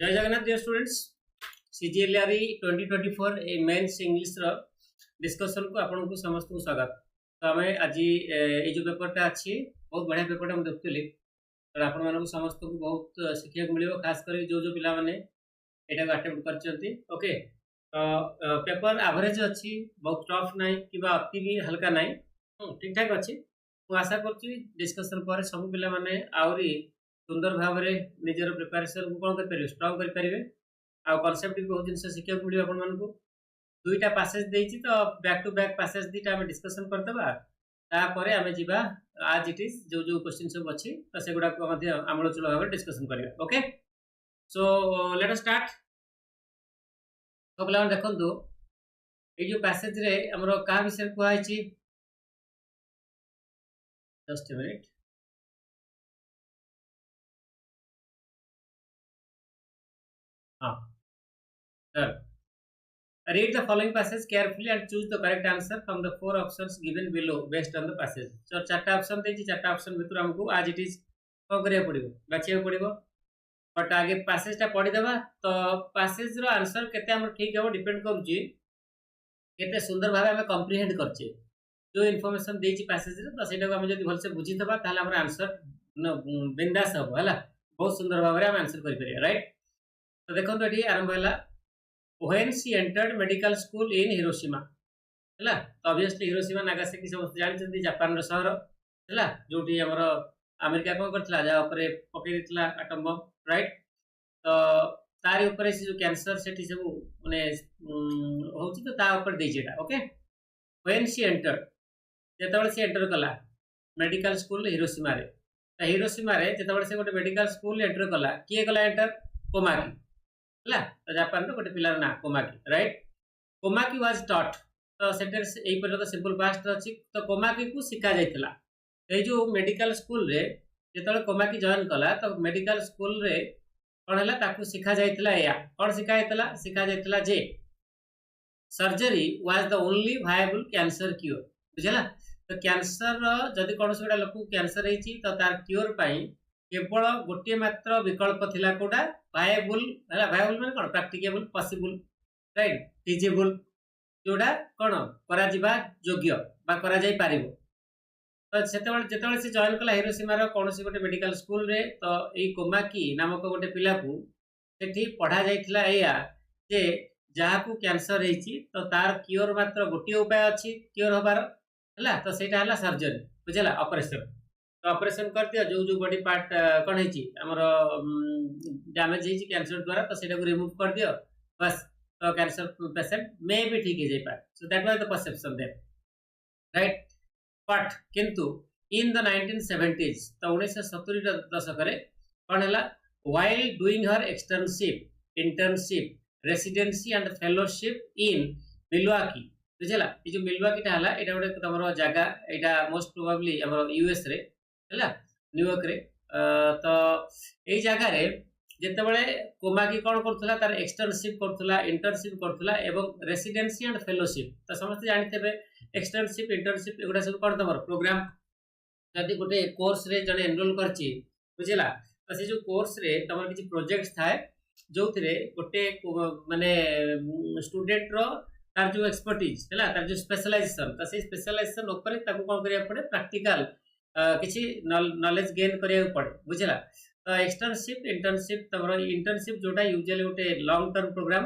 जय Jagannath dear students सीजीएलआरई 2024 ए mains English रो discussion को आपन को समस्त को स्वागत। तो आम आज ये जो पेपरटा अच्छी बहुत बढ़िया पेपरटा हम देखुली तो आपण मानक समस्त को बहुत शिक्षा को मिलियो खास कर जो जो पिला माने एटा को अटेम्प्ट करचंती। ओके तो पेपर एवरेज अच्छी बहुत टफ नाही किबा अति भी हल्का नाही ठीक ठाक अच्छी। मु आशा करछि डिस्कशन पर सब पिला माने आउरी सुंदर भाव में निजर प्रिपेरेसन को कौन कर स्ट्रंग कर कनसेप्ट भी बहुत जिन शिक्षा मिले आपण मानक दुईटा पैसेज देछि तो बैक टू बैक पैसेज दुईटा आम डिस्कसन करदबा तापर आम जा आज इट इज जो जो क्वेश्चन सब अच्छी तो से गुडा आमूलचूल भाव में डिस्कसन करबा। Okay so let us start. तो पिला देखंतु ए जो पैसेज रे हमरो का विषय कहै छी just a minute. Read the following passage carefully and choose the correct answer from the four options given below based on the passage. So चारटा ऑप्शन देछि चारटा ऑप्शन भितर हमको आज इट इज को करिया पड़िबो बाछिया पड़िबो बट आगे पैसेज टा पढ़ी देबा तो पैसेज रो आंसर केते हमर ठीक हेबो डिपेंड करूची केते सुंदर भाबे हम कॉम्प्रिहेंड करछे जो इन्फॉर्मेशन देछि पैसेज रे तो सेटा को हम जदी भल से बुझी देबा ताले हमर आंसर बिंदास हो हला बहुत सुंदर भाबे हम आंसर करि परिया राइट। तो देखो तो ये आरंभ है when she entered medical school in Hiroshima है तो ऑब्वियसली हिरोशिमा नागासाकी समस्त जानते जापान रो शहर है जोटी हमर अमेरिका कौन करथिला जा ऊपर पकई देथिला एटम बम राइट। तो तार ऊपर से जो कैंसर सेठी सब माने होची तो ता ऊपर देजेटा। ओके व्हेन शी एंटर्ड जेतबे सी एंटर कला मेडिकल स्कूल हिरोशिमा रे तो हिरोशिमा रे जेतबे से गोटे मेडिकल स्कूल एंटर कला किए कला एंटर कोमाकी है तो जापान रो गोटे पिलार ना Komaki right. Komaki was taught तो सेंटेंस एई पर तो सिंपल पास्ट अछि तो कोमाकी को सिखा जायतिला ए जो मेडिकल स्कूल रे जेतले कोमाकी जॉइन कला तो मेडिकल स्कूल रे कोन हला ताकू सिखा जायतिला या कोन सिखा जायतिला जे surgery was the only viable cancer cure बुझला। तो कैंसर जदि कोन सेडा लोक कैंसर हेची तो तार क्योर पई केवल गोटे मात्र विकल्प थिला कोडा वायबल है वायबल माने कोन प्रैक्टिकेबल पॉसिबल राइट फिजिबल जोडा कोन करा जिबा योग्य बा करा जाई पारिबो। तो जेतबे से जॉइन कला हिरोशिमा रो कोनसी गोटे मेडिकल स्कूल रे तो एई कोमाकी नामक गोटे पिला को सेठी पढ़ा जाइथिला एया जे जहा को कैंसर हेची तो तार क्योर मात्र गोटे उपाय अछि क्योर होबार हला तो सेटा हला सर्जरी बुझला ऑपरेशन। तो ऑपरेशन कर दिया जो जो बॉडी पार्ट कौन है आमर डैमेज है कैंसर द्वारा तो सेटा को रिमूव कर दियो बस तो कैंसर पेशेंट मे भी ठीक हो जाए। So that was the perception there right. But किंतु इन द 1970s तो 1970 दशक रे कौन है while doing her externship internship residency and fellowship in Milwaukee बुझला ये जो मिलवाकी टा हला एटा गोटे तमरो जागा एटा मोस्ट प्रोबेबली हमर यूएस रे है न्यूयॉर्क रे तो यही जगह जितेबाला कोमाकी कौन करुला तार एक्सटर्नशिप करुला इंटर्नशिप करुला एवं रेसिडेंसी एंड फेलोशिप तो समस्त जानते एक्सटर्नशिप इंटर्नशिप एगुड़ा सब कौन तुम प्रोग्राम जदि गोटे कोर्स रे जड़े एनरोल करछि बुझला तो से जो कोर्स रे तुम किसी प्रोजेक्ट थाए जो गोटे माने स्टूडेंट रो तार जो एक्सपर्टीज है तार जो स्पेशलाइजेशन तो से स्पेशलाइजेशन ऊपर ताको कौन करिया पड़े प्रैक्टिकल किसी नॉलेज गेन करिया पड़े बुझला। तो एक्सटर्नशिप इंटर्नशिप तमरो इंटर्नशिप जोटा यूजुअली गोटे लॉन्ग टर्म प्रोग्राम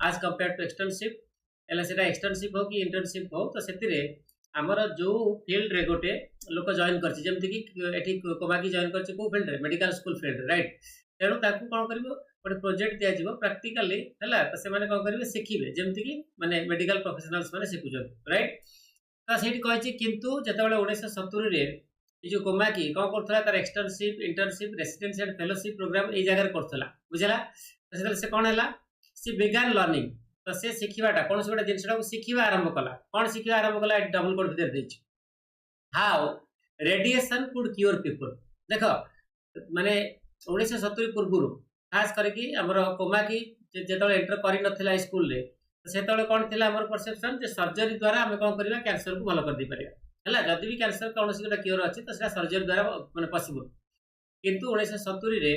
आज कंपेयर टू एक्सटर्नशिप एला सेटा एक्सटर्नशिप हो कि इंटर्नशिप हो तो सेतिरे हमर जो फील्ड रे गोटे लोक जॉइन करछि जेमति कि एठी कोमाकी जॉइन करछि को फील्ड रे मेडिकल स्कूल फील्ड राइट तेणु ताकू कौन करिवो गोटे प्रोजेक्ट दिया जिवो प्रैक्टिकली हैला तो से माने कौन करिवे सिखिबे जेमति कि माने मेडिकल प्रोफेशनल्स माने सिखुजन राइट। तो सेठी कहछि किंतु जेतेबेले 1970 रे ये जो कोमाकी कौन करथला तार externship internship residency and fellowship program ए जगह करथला बुझला। तो से कौन हैला सी बिगन लर्निंग तो से सिखिबाटा कौन से गोटे जिनसटा को सिखिबा आरंभ कला कौन सिखिबा आरंभ कला डबल कोड भीतर देछि how radiation could cure people. देखो माने 1970 पूर्व खास करके हमर कोमाकी जेतबे एंटर करि नथिला स्कूल रे सेतबे कौन थिला हमर परसेप्शन जे सर्जरी द्वारा हम कौन करिवा कैंसर को भलो कर दी परिया है जदि भी कैंसर कौन गोटे क्योर अच्छी तो सर्जरी द्वारा माने पॉसिबल किंतु 1970 रे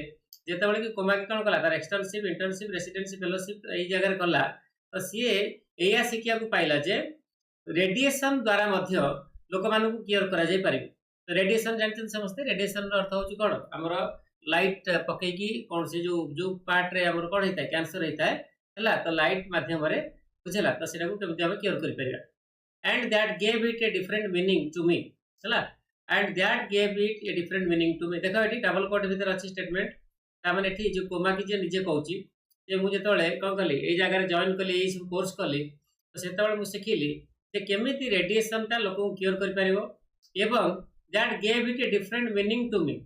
जेतेबेले कि कोमा की कौन कला तार एक्सटर्नशिप इंटर्नशिप रेसिडेंसी फेलोशिप एई जगह रे कला तो सीए एया शिखिया को पाइला जे रेडिएशन द्वारा मध्य लोक मानू क्योर करा जाय पारिबो। तो रेडिएशन जानते समझते रेडिएशन अर्थ होची कोन हमर लाइट पकई की कौन से जो पार्ट रे हमर कोन हेता कैंसर हेता हैला तो लाइट माध्यम रे बुझला तो सेटा को केमति हम क्योर करि परिबा and that gave it a different meaning to me हैला and that gave it a different meaning to me देखो एठी डबल कोट भीतर अछि स्टेटमेंट ता माने एठी जो कोमा की जे निजे कहूची जे मु जेतोले कोन कली ए जगह रे जॉइन कली ए सब कोर्स कली तो सेतबेले मु सिखिली जे केमिति रेडिएशन ता लोक को क्योर करि परिबो एवं that gave it a different meaning to me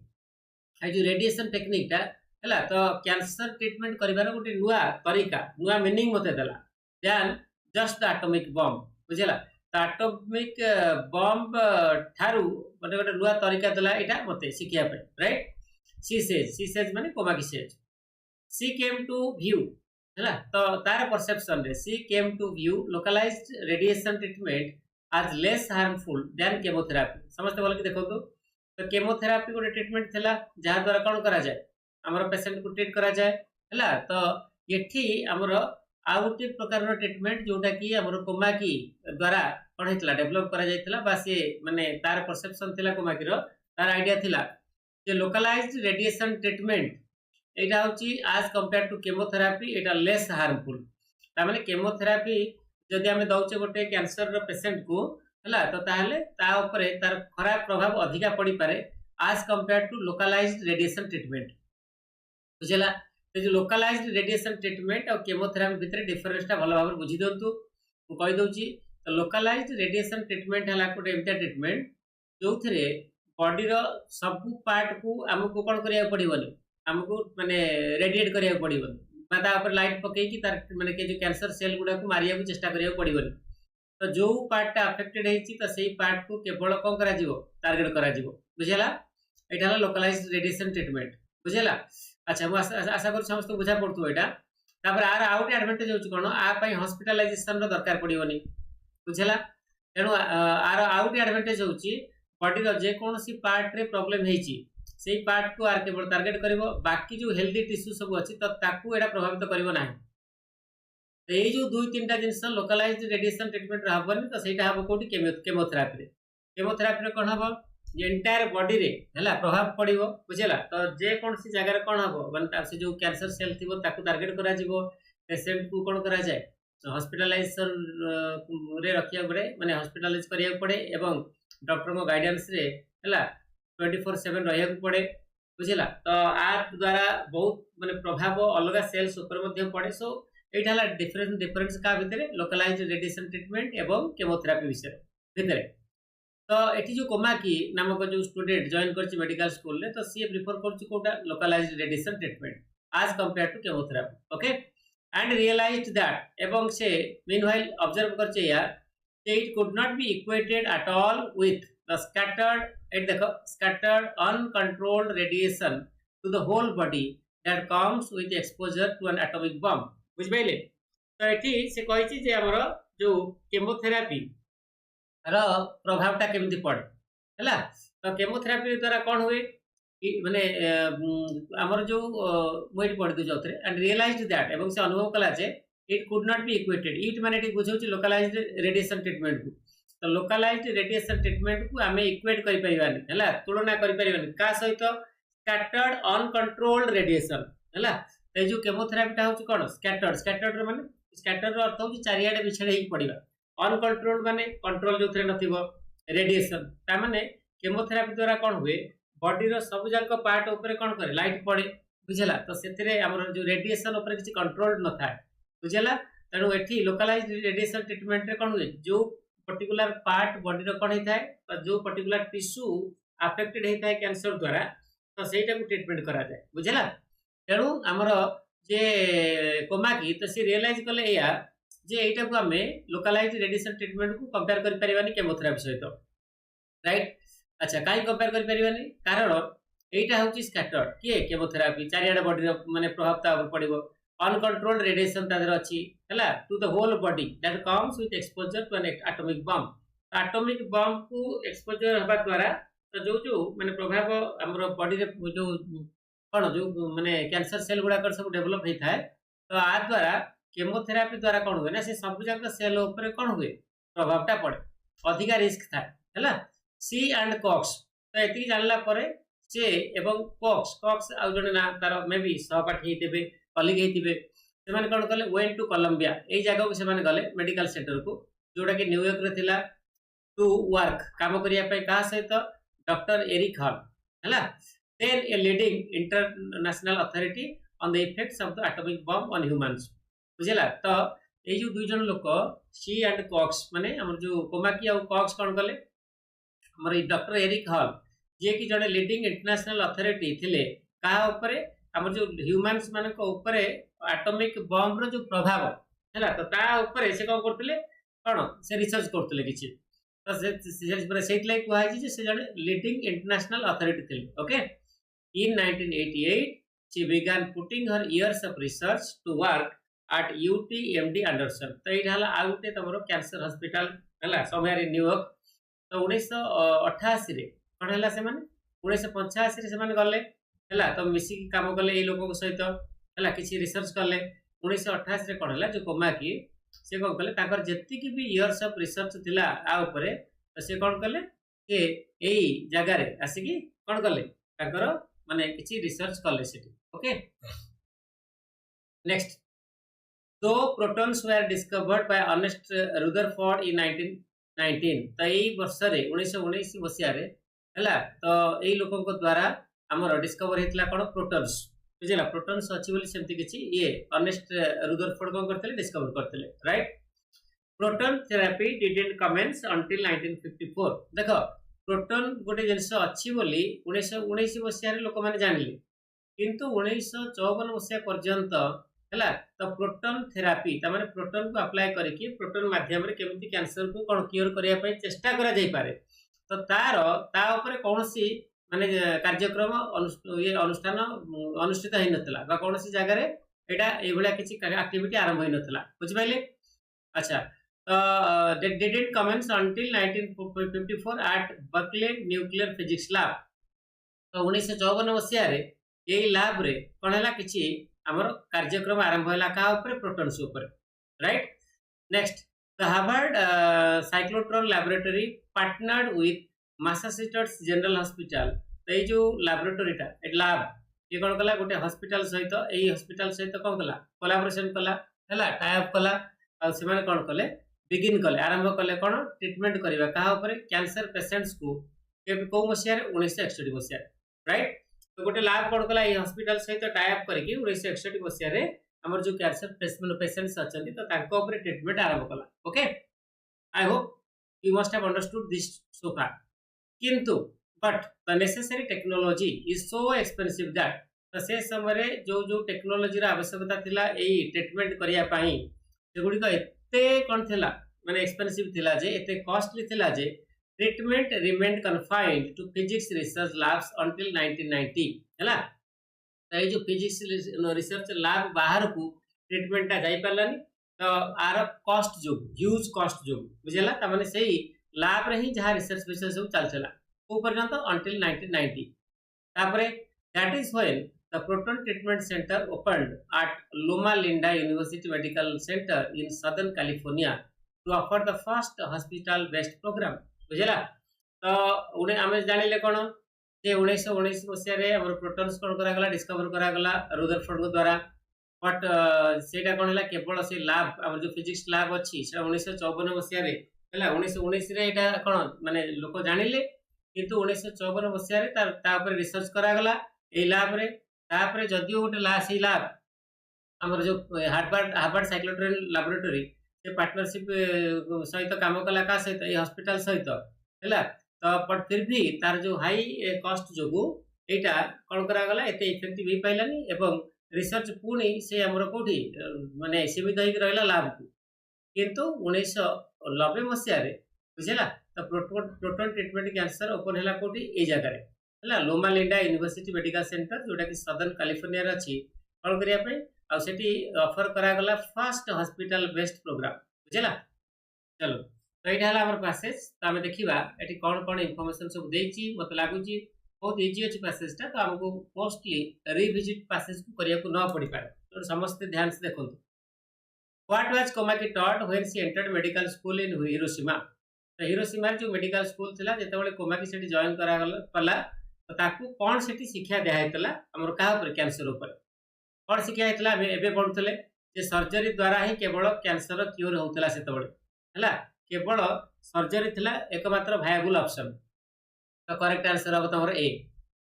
ए जो रेडिएशन टेक्निक ता हैला तो कैंसर ट्रीटमेंट करिवार गोटे नुआ तरीका नुआ मीनिंग मते देला then just the atomic bomb बुझला तो एटॉमिक बॉम्ब ठारू मते गोटे नुआ तरीका देला एटा मते सिखिया पे राइट सी सेज माने Komaki says she came to view हैला तो तार परसेप्शन रे she came to view localised radiation treatment as less harmful than chemotherapy समस्त बोल कि देखो तो केमोथेरापी गोटे ट्रीटमेंट थिला जहा द्वारा कोन करा जाय हमर पेशेंट को ट्रीट करा जाय हैला तो एठी हमर आउट प्रकार ट्रीटमेंट जोटा कि हमर कोमा की द्वारा कोन हेतला डेवलप करा जायतिला बा से माने तार परसेप्शन थिला कोमा की रो तार आईडिया थिला जे लोकलाइज्ड रेडिएशन ट्रीटमेंट एटा होची आज compare to chemotherapy Etah less harmful ता माने केमोथेरापी जदि हमें दउचे गोटे कैंसर रो पेशेंट को हैला तो ताहले ता ऊपर तार खराब प्रभाव अधिका पड़ी पारे आज compare to localised radiation treatment बुझला तो जो लोकलाइज्ड रेडिएशन ट्रीटमेंट और केमोथेरापी भितर डिफरेंस टा भलो भाबे बुझी दंतु मु कहि दउची तो लोकलाइज्ड रेडिएशन ट्रीटमेंट हला कोटे एमता ट्रीटमेंट जो थरे बॉडी रो सब पार्ट को हमको कोन करिया पड़िबनी हमको माने रेडिएट करिया पड़िबनी माता ऊपर लाइट पकई की तार माने के जो कैंसर सेल गुडा को मारिया को चेष्टा करिया पड़िबनी तो जो पार्ट टा अफेक्टेड हेची तो सेही पार्ट को केवल कोन करा जीवो टारगेट करा जीवो बुझला एटा लोकलाइज्ड रेडिएशन ट्रीटमेंट बुझला अच्छा मु आशा कर समस्त बुझा पड़तु एटा तापर आर आउट एडवांटेज होची कोन आ पई हॉस्पिटलाइजेशन रो दरकार पड़िबनी बुझला तेनु आर आउट एडवांटेज होची बॉडी रो जे कोनसी पार्ट रे प्रॉब्लम हेची सेही पार्ट को आर केवल टारगेट करिवो बाकी जो हेल्दी टिश्यू सब अछि तो ताकू एडा प्रभावित करिवो नाही तो ये जो दुई तीनटा जिनस लोकलाइज्ड रेडिएशन ट्रीटमेंट रहबनी तो सेटा हबो कोठी केमोथेरापी रे कोन हबो जे एंटायर बॉडी रे हला प्रभाव पड़िवो बुझला तो जे कोनसी जगह रे कोन हबो माने से जो कैंसर सेल थिबो ताकू टारगेट करा जीवो पेशेंट को कोन करा जाय हॉस्पिटलाइजेशन रे रखिया पड़े माने हॉस्पिटलाइज करिया पड़े एवं डॉक्टर को गाइडेंस रे हला 24/7 रहिया पड़े बुझला तो आ द्वारा बहुत माने प्रभाव अलग सेल्स ऊपर मध्ये पड़े सो एटा हला डिफरेंस का भितरे लोकलाइज्ड रेडिएशन ट्रीटमेंट एवं केमोथेरापी विषय भितरे तो एठी जो कोमा की नामक जो स्टूडेंट जॉइन करछि मेडिकल स्कूल रे तो सी प्रिफर करछि कोटा लोकलाइज्ड रेडिएशन ट्रीटमेंट आज compare to chemotherapy okay and realised that एवं से मीनवाइल ऑब्जर्व करछि या it could not be equated at all with the scattered uncontrolled radiation to the whole body that comes with exposure to an atomic bomb बुझ पाइले तो एठी से कहिछि जे हमर जो केमोथेरापी रो प्रभाव ता केमति पड़े हैला तो केमोथेरापी द्वारा कोन होय माने हमर जो वेट पड़ दु जौतरे एंड रियलाइज्ड दैट एवं से अनुभव कला जे it could not be equated it माने एठी बुझौछि लोकलाइज्ड रेडिएशन ट्रीटमेंट को तो लोकलाइज्ड रेडिएशन ट्रीटमेंट को आमे इक्वेट करि परिबानी हैला तुलना करि परिबानी का सहित स्कैटर्ड अनकंट्रोल्ड रेडिएशन हैला ए जो केमोथेरापी ता होछि कोन स्कैटर्ड रो माने स्कैटर रो अर्थ होछि चारियाडे बिछड़े ही पड़िबा अनकंट्रोल्ड माने कंट्रोल जो थरे नथिबो रेडिएशन ता माने केमोथेरापी द्वारा कोन हुए बॉडी रो सब जाक पार्ट ऊपर कोन करे लाइट पड़े बुझला तो सेतिरे हमर जो रेडिएशन ऊपर किछि कंट्रोल न थाए बुझला तणु एठी लोकलाइज्ड रेडिएशन ट्रीटमेंट रे कोन हुए जो पर्टिकुलर पार्ट बॉडी रो कोन हिथाय तो जो पर्टिकुलर टिश्यू अफेक्टेड हिथाय कैंसर द्वारा तो सेटा को ट्रीटमेंट करा जाय बुझला तेणु आमर जे कोमा की तो सी रियलाइज कले या जे एटा को हमें लोकलाइज्ड रेडिएशन ट्रीटमेंट को कंपेयर कर परिबानी केमोथेरापी सहित राइट अच्छा काई कंपेयर कर परिबानी कारण एटा होची स्कैटर्ड के केमोथेरापी चारियाडे बॉडी रो माने प्रभाव ता पड़िबो अनकंट्रोल्ड रेडिएशन तादर अछि हैला to the whole body that comes with exposure to an atomic bomb को एक्सपोजर हबा द्वारा तो जो माने प्रभाव हमर बॉडी रे जो कौन जो माने कैंसर सेल गुड़ा सब डेवलप होता है तो आ द्वारा केमोथेरापी द्वारा कौन हुए ना से सब जाक सेल ऊपर कौन हुए प्रभावटा पड़े अधिका रिस्क था है सी एंड कॉक्स तो ये जानला परे से एवं कॉक्स कॉक्स आ जने ना तार मे बी सहपाठी हेतिबे कलीग हेतिबे से माने कौन कले वेंट टू कोलंबिया ए जगह को से माने गले मेडिकल सेंटर को जोटा कि न्यूयॉर्क रे थिला टू वर्क काम करिया पे कहा सहित डॉक्टर एरिक हॉल है then a leading international authority on the effects of the atomic bomb on humans बुझेला तो ये जो दुई जन लोक सी एंड कॉक्स माने हमर जो कोमाकी और कॉक्स कौन कले हमर डॉक्टर एरिक हॉल जे कि जड़े लीडिंग इंटरनेशनल अथॉरिटी थिले कहा ऊपर हमर जो ह्यूमन्स मान को ऊपर एटॉमिक बॉम्ब रो जो प्रभाव हैला तो ता ऊपर से कौन करथिले कौन से रिसर्च करथिले किछि तो से लाइक कुहा जे से जड़े लीडिंग इंटरनेशनल अथॉरिटी थिले okay in 1988 she began putting her years of research to work at UTMD Anderson तो ये हला आउटे तमरो कैंसर हॉस्पिटल हला समयर इन न्यूयॉर्क तो 1988 रे कोन हला से माने 1985 रे से माने गले हला तो मिसी की काम गले ए लोगो सहित हला किछि रिसर्च करले 1988 रे कोन हला जो कोमा की से कोन कले ताकर जेति की भी इयर्स ऑफ रिसर्च थिला आ ऊपर तो से कोन कले के एई जगह रे आसी की कोन कले ताकर माने किछि रिसर्च करले सेठी okay next though protons were discovered by Ernest Rutherford in 1919 तो एई वर्ष रे 1919 मसिया रे हला तो एई लोकन को द्वारा हमर डिस्कवर हेतला कोन प्रोटॉन्स बुझिला प्रोटॉन्स अछि बोली सेमति किछि ये अर्नेस्ट रुदरफोर्ड कोन करथले डिस्कवर करथले right proton therapy didn't commence until 1954 देखो प्रोटॉन गोटे जिनस अच्छी बोली 1919 मसीह लोक मैंने जानले किंतु 1954 मसीहा पर्यंत है तो प्रोटॉन थेरापी तमाने प्रोटॉन को अप्लाई करके प्रोटॉन माध्यम रे केमती कैंसर को कौन क्योर करिया पई चेष्टा करा जाई पारे तो तार ता ऊपर कौनसी माने कार्यक्रम ये अनुष्ठान अनुष्ठित होई नतला बा कौनसी जगह रे एटा ए भलिया किछि एक्टिविटी आरंभ होई नतला बुझ पाइले अच्छा that didn't commence until 1954 at Berkeley Nuclear Physics Lab तो 1954 मसीहा रे एई लैब रे कोन हला किछि हमर कार्यक्रम आरंभ होला का ऊपर प्रोटॉन्स ऊपर right next the Harvard cyclotron laboratory partnered with Massachusetts general hospital तो ये जो लैबोरेटरीटा ए लैब ये कोन कला गोटे हॉस्पिटल सहित एई हॉस्पिटल सहित कोन कला कोलैबोरेशन कला हला टाई अप कला आ से माने कोन कले बिगिन कले आरंभ कले कौन ट्रीटमेंट करवा क्या कैंसर पेसेंट्स को कौ मसीह 1961 मसीह राइट तो गोटे लैब कौन कला हॉस्पिटल सहित टाई अप करके 1961 मसीह आमर जो कैंसर पेसेंट्स अच्छा तो ट्रीटमेंट आरंभ कला okay I hope you must have understood this so far किंतु but the necessary technology is so expensive that तो से समय जो जो टेक्नोलॉजी आवश्यकता थिला एई ट्रीटमेंट करिया पई सेगुडी को एते कोन थिला माने एक्सपेंसिव थिला जे एते कॉस्टली थिला जे treatment remained confined to physics research labs until 1990 हैला तो जो फिजिक्स रिसर्च लैब बाहर को ट्रीटमेंट जाई पालानी तो आर कॉस्ट जो ह्यूज कॉस्ट जो बुझेला त माने सेही लैब रे ही जहां रिसर्च विषय सब चलचला ओ पर्यंत अंटिल 1990 तापरे that is when the proton treatment center opened at Loma Linda University Medical Center in Southern California to offer the first hospital based program बुझेला तो उन्हें आमे जानिले कोन जे 1919 मसिया रे हमर प्रोटॉन्स कोन करा गला डिस्कवर करा गला रुदरफोर्ड को द्वारा बट सेटा कोन हला केवल से लैब हमर जो फिजिक्स लैब अछि से 1954 मसिया रे हला 1919 रे एटा कोन माने लोक जानिले किंतु 1954 मसिया रे ता ऊपर रिसर्च करा गला ए लैब रे तापरे जदियो गोटे लासी लैब हमर जो हार्वर्ड साइक्लोट्रॉन लैबोरेटरी से पार्टनरशिप सहित काम कला का सहित ए हॉस्पिटल सहित हैला तो बट फिर भी तार जो हाई कॉस्ट जोगु एटा कोन करा गला एते इफेक्टिव ही पाइलानी एवं रिसर्च पुनी से हमर कोठी माने सीमित होई रहला लैब को किंतु 1990 मसिया रे बुझेला तो प्रोटॉन ट्रीटमेंट कैंसर ओपन हैला कोठी ए जगह रे हला लोमा लिंडा यूनिवर्सिटी मेडिकल सेंटर जोटा कि सदर्न कैलिफोर्निया रे अछि कोन करिया पे आ सेठी ऑफर करा गला फर्स्ट हॉस्पिटल बेस्ड प्रोग्राम बुझेला चलो तो एटा हला हमर पैसेज तो हम देखिबा एटी कोन कोन इंफॉर्मेशन सब देछि मत लागुची बहुत इजी अच्छी पैसेजटा तो आमको मोस्टली रिविजिट पैसेज को करिया को न पड़ी पारे तो समस्त ध्यान से देखो what was Komaki taught when she entered medical school in Hiroshima तो हिरोशिमा जो मेडिकल स्कूल थिला जेतेबेले कोमाकी सेठी जॉइन कला तो ताकू कौन सेठी शिक्षा दिया हेतला हमर का ऊपर कैंसर ऊपर कौन शिक्षा हेतला एबे पढुतले जे सर्जरी द्वारा ही केवल कैंसर क्योर होतला सेतेबेले हला केवल सर्जरी थिला एकमात्र वायबल ऑप्शन तो करेक्ट आंसर हम तुम ए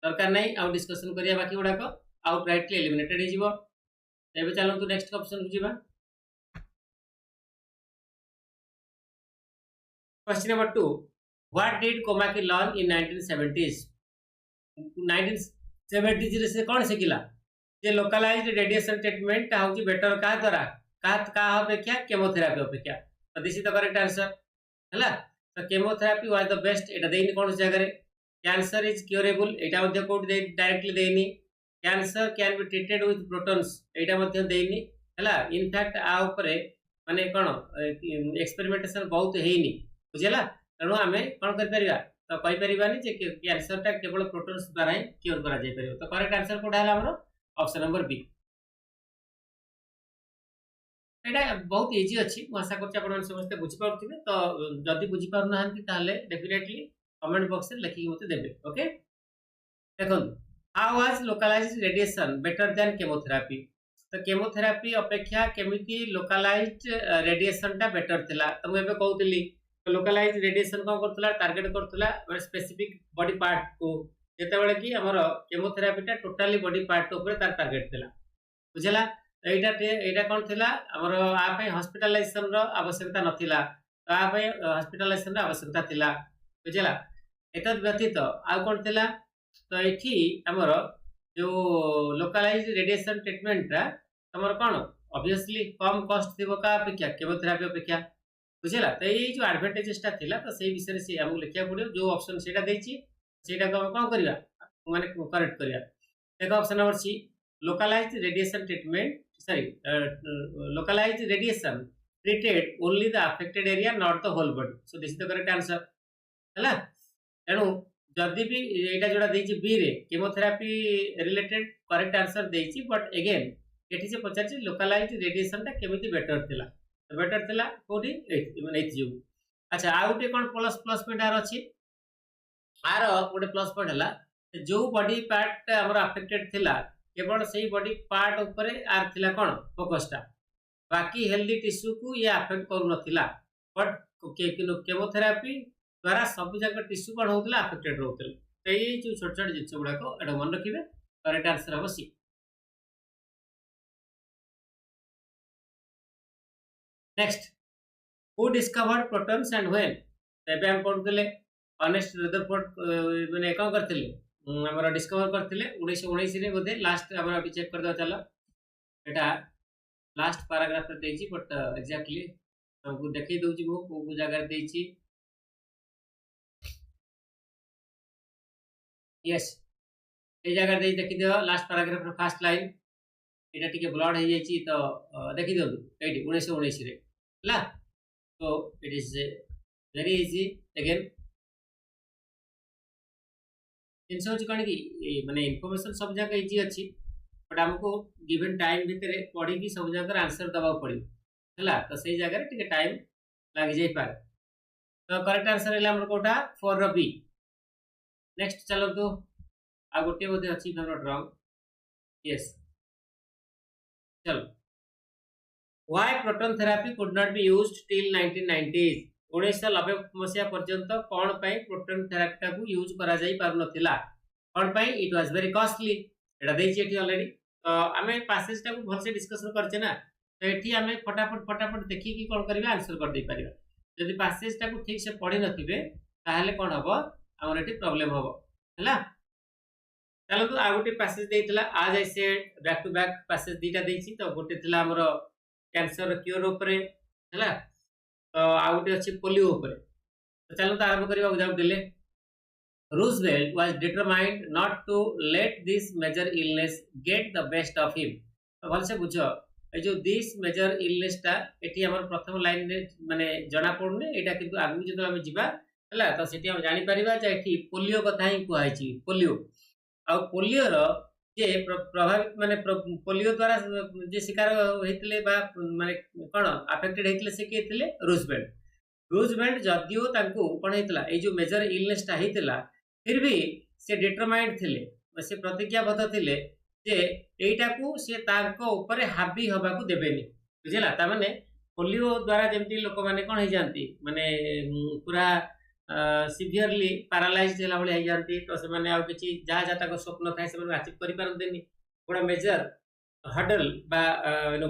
दरकार नहीं आउ डिस्कशन करिया बाकी गुड़ाक आउटराइटली एलिमिनेटेड हो जिवो एबे चलंतु नेक्स्ट ऑप्शन बुझिबा question number 2 what did Komaki learn in 1970s 1970s रे से कोन सिखिला जे लोकलाइज्ड रेडिएशन ट्रीटमेंट ता होची बेटर का द्वारा का अपेक्षा केमोथेरापी अपेक्षा तो this is the correct answer हला तो केमोथेरापी वाज द बेस्ट एटा देनी कोन जगह रे कैंसर इज क्यूरेबल एटा मध्ये कोड दे डायरेक्टली देनी cancer can be treated with protons एटा मध्ये देनी हला इनफैक्ट आ ऊपर माने कोन एक्सपेरिमेंटेशन बहुत हेनी बुझला तणो आमे कोन कर परिबा तो कहि परिबानी जे कैंसर ता केवल प्रोटॉन्स द्वारा ही क्योर करा जाय परिबो तो करेक्ट आंसर कोडा हला हमरो ऑप्शन नंबर बी एटा बहुत इजी अछि मु आशा करछि आपण समस्त बुझि पाउथिबे तो जदी बुझि पारु नाहंती ताले डेफिनेटली कमेंट बॉक्स रे लिखि मते देबे ओके देखो how was localised radiation better than chemotherapy तो केमोथेरापी अपेक्षा केमिति लोकलाइज्ड रेडिएशन ता बेटर थिला तो मु एबे कहउतली लोकलाइज्ड रेडिएशन को करथला टारगेट करथला स्पेसिफिक बॉडी पार्ट को जेतेबेले कि हमर केमोथेरापी ता टोटली बॉडी पार्ट ऊपर तार टारगेट थिला बुझला एटा कोन थिला हमर आ पे हॉस्पिटलाइजेशन रो आवश्यकता नथिला तो आ पे हॉस्पिटलाइजेशन रो आवश्यकता थिला बुझला एतद व्यतीत आ कोन थिला तो एठी हमर जो लोकलाइज्ड रेडिएशन ट्रीटमेंट रा हमर कोन ऑब्वियसली कम कॉस्ट थिबो का अपेक्षा केमोथेरापी अपेक्षा बुझला तो ये जो एडवांटेजेस ता थिला तो सेही विषय से हमहु लिखिया पड़ियो जो ऑप्शन सेटा देछि सेटा को हम कोन करिया माने करेक्ट करिया देखो option number c localized radiation treatment sorry localized radiation treated only the affected area not the whole body so this is the correct answer हला तेणु जदि भी एटा जोड़ा देछि बी रे केमोथेरापी रिलेटेड करेक्ट आंसर देछि बट अगेन एठी से पचाछि लोकलाइज्ड रेडिएशन ता केमिति बेटर थिला कोडी माने एथि जो अच्छा आ उटे कोन प्लस पॉइंट आर अछि आर उटे प्लस पॉइंट हला जो बॉडी पार्ट हमर अफेक्टेड थिला केवल सही बॉडी पार्ट ऊपर आर थिला कोन फोकसटा बाकी हेल्दी टिश्यू को ये अफेक्ट करू नथिला बट केमोथेरापी द्वारा सब जगह टिश्यू कोन होतला अफेक्टेड रहतल तो ये जो छोट छोट जिंस गुडा को एटा मन रखिबे करेक्ट आंसर हो C next who discovered protons and when तबे हम पढुतले अर्नेस्ट रदरफोर्ड माने कोन करथिले हमरा डिस्कवर करथिले 1919 रे बोधे लास्ट हमरा अभी चेक कर दो चलो एटा लास्ट पैराग्राफ रे देछि बट एग्जैक्टली हमको देखै दउछि को जगह देछि यस ए जगह दे देखि दियो last paragraph row first line एटा टिके ब्लड हो जाइछि तो देखि दियो एटी 1919 रे ला तो it is very easy again इनसोच कण की माने इंफॉर्मेशन सब जगह इजी अछि बट हमको गिवन टाइम भीतर पढ़ी की सब जगह आंसर दबा पड़ी हला तो सही जगह टिके टाइम लाग जाई पारे तो करेक्ट आंसर हला हमर कोटा 4 रो बी नेक्स्ट चलो तो आ गोटे बोधे अछि नॉट रॉन्ग यस चलो why proton therapy could not be used till 1990s 1990 मसिया पर्यंत कोन पई प्रोटॉन थेरेपी को यूज करा जाई पार नथिला कोन पई इट वाज वेरी कॉस्टली एटा देछि एठी ऑलरेडी तो हमें पैसेज टा को भल से डिस्कशन करछे ना तो एठी हमें फटाफट देखि कि कोन करबे आंसर कर दे परिबा यदि पैसेज टा को ठीक से पढि नथिबे ताहले कोन हबो हमर एठी प्रॉब्लम हबो हला चलो तो आ गोटे पैसेज देइतला आज ऐसे बैक टू बैक पैसेज दीटा देछि तो गोटे थिला हमर कैंसर क्योर ऊपर हला तो आ गोटे अछि पोलियो ऊपर तो चलो तो आरंभ करिवा without delay Roosevelt was determined not to let this major illness get the best of him तो भल से बुझो ए जो दिस मेजर इलनेस ता एठी हमर प्रथम लाइन रे माने जणा पड़ने एटा किंतु आगु जतो हम जिबा हला तो सेठी हम जानि परिबा जे एठी पोलियो कथा ही कुआइची पोलियो आ पोलियो रो जे प्रभावित माने पोलियो द्वारा जे शिकार होइतले बा माने कोन अफेक्टेड हेतले से के हेतले रूजवेल्ट जदियो तांको कोन हेतला ए जो मेजर इलनेस ता हेतला फिर भी से डिटरमाइंड थिले से प्रतिज्ञाबद्ध थिले जे एटा को से तांको ऊपर हावी हबा को देबेनी बुझला ता माने पोलियो द्वारा जेमती लोक माने कोन हे जानती माने पूरा सिवियरली पैरालाइज्ड होला भले हे जानती तो से माने आ किछि जहा जहा तक स्वप्न थाए से माने अचीव करि पारंतेनी गोडा मेजर हडल बा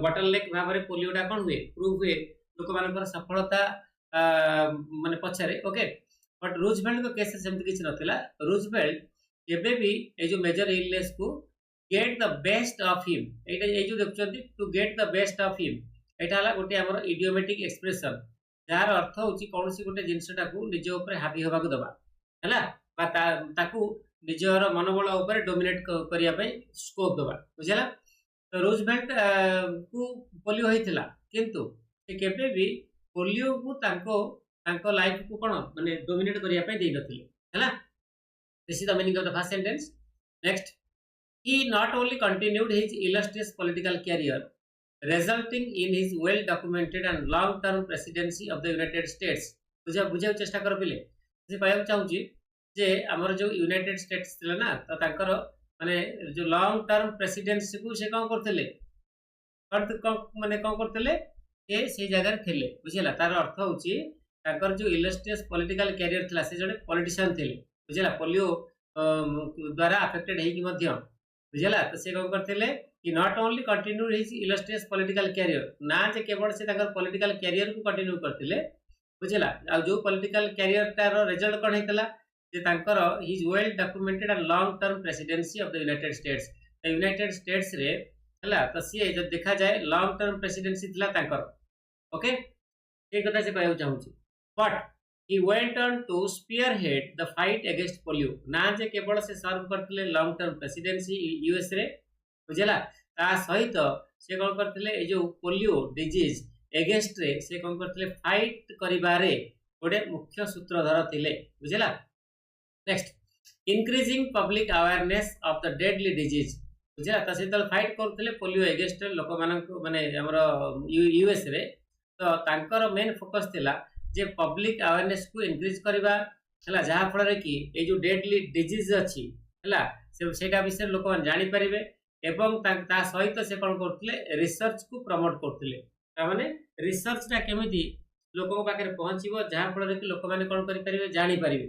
बॉटलनेक भाबरे पोलियोटा कोन हुए प्रूव हुए लोक मानकर सफलता माने पछरे ओके बट रूजवेल्ट को केस सेमती किछि नथिला रूजवेल्ट केबे भी ए जो मेजर इलनेस को get the best of him एटा ए जो देखछंती to get the best of him एटा हला गोटे हमर इडियोमेटिक एक्सप्रेशन जार अर्थ होची कोनसी गोटे जिंसटा को निज ऊपर हावी होबा को दबा हला बा ताकू निजर मनोबल ऊपर डोमिनेट करिया पे स्कोप दबा बुझला तो रूजवेल्ट को पोलियो होइथिला किंतु से केबे भी पोलियो को तांको लाइफ को कोन माने डोमिनेट करिया पे देइ नथिले हला this is the meaning of the first sentence next he not only continued his illustrious political career resulting in his well documented and long term presidency of the United States बुझा चेष्टा कर पिले से कहया चाहूची जे हमर जो यूनाइटेड स्टेट्स थिला ना तो तांकर माने जो लॉन्ग टर्म प्रेसिडेंसी को से कोन करथिले माने कोन करथिले के से जगह थिले बुझला तार अर्थ होची तांकर जो इलस्ट्रियस पॉलिटिकल कैरियर थिला से जड़े पॉलिटिशियन थिले बुझला पोलियो द्वारा अफेक्टेड है कि मध्य बुझला तो से कोन करथिले कि not only continued his illustrious political career ना जे केवल से तांकर पॉलिटिकल कैरियर को कंटिन्यू करथिले बुझला आ जो पॉलिटिकल कैरियर तार रिजल्ट कोन हेतला जे तांकर his well documented and long term presidency of the United states रे हला तो से जब देखा जाए लॉन्ग टर्म प्रेसिडेंसी थिला तांकर ओके ए कथा से कहउ चाहूची but he went on to spearhead the fight against polio ना जे केवल से सर्व करथिले लॉन्ग टर्म प्रेसिडेंसी यूएस रे बुझला ता सहित से कोन करथिले ए जो पोलियो डिजीज अगेंस्ट रे से कोन करथिले फाइट करिबारे गोटे मुख्य सूत्रधर थिले बुझला next increasing public awareness of the deadly disease बुझला ता से तल फाइट करथिले पोलियो अगेंस्ट लोक मानन माने हमर यूएस रे तो तांकर मेन फोकस थिला जे पब्लिक अवेयरनेस को इंक्रीज करबा हला जहा फल रे कि ए जो डेडली डिजीज अछि हला से सेटा विषय लोक मान जानि परिबे एवं ता सहित से कोन करथिले रिसर्च को प्रमोट करथिले ता माने रिसर्च ता केमिति लोक पाखे पहुंचीबो जहा फल रे कि लोक माने कोन करि परिबे जानि परिबे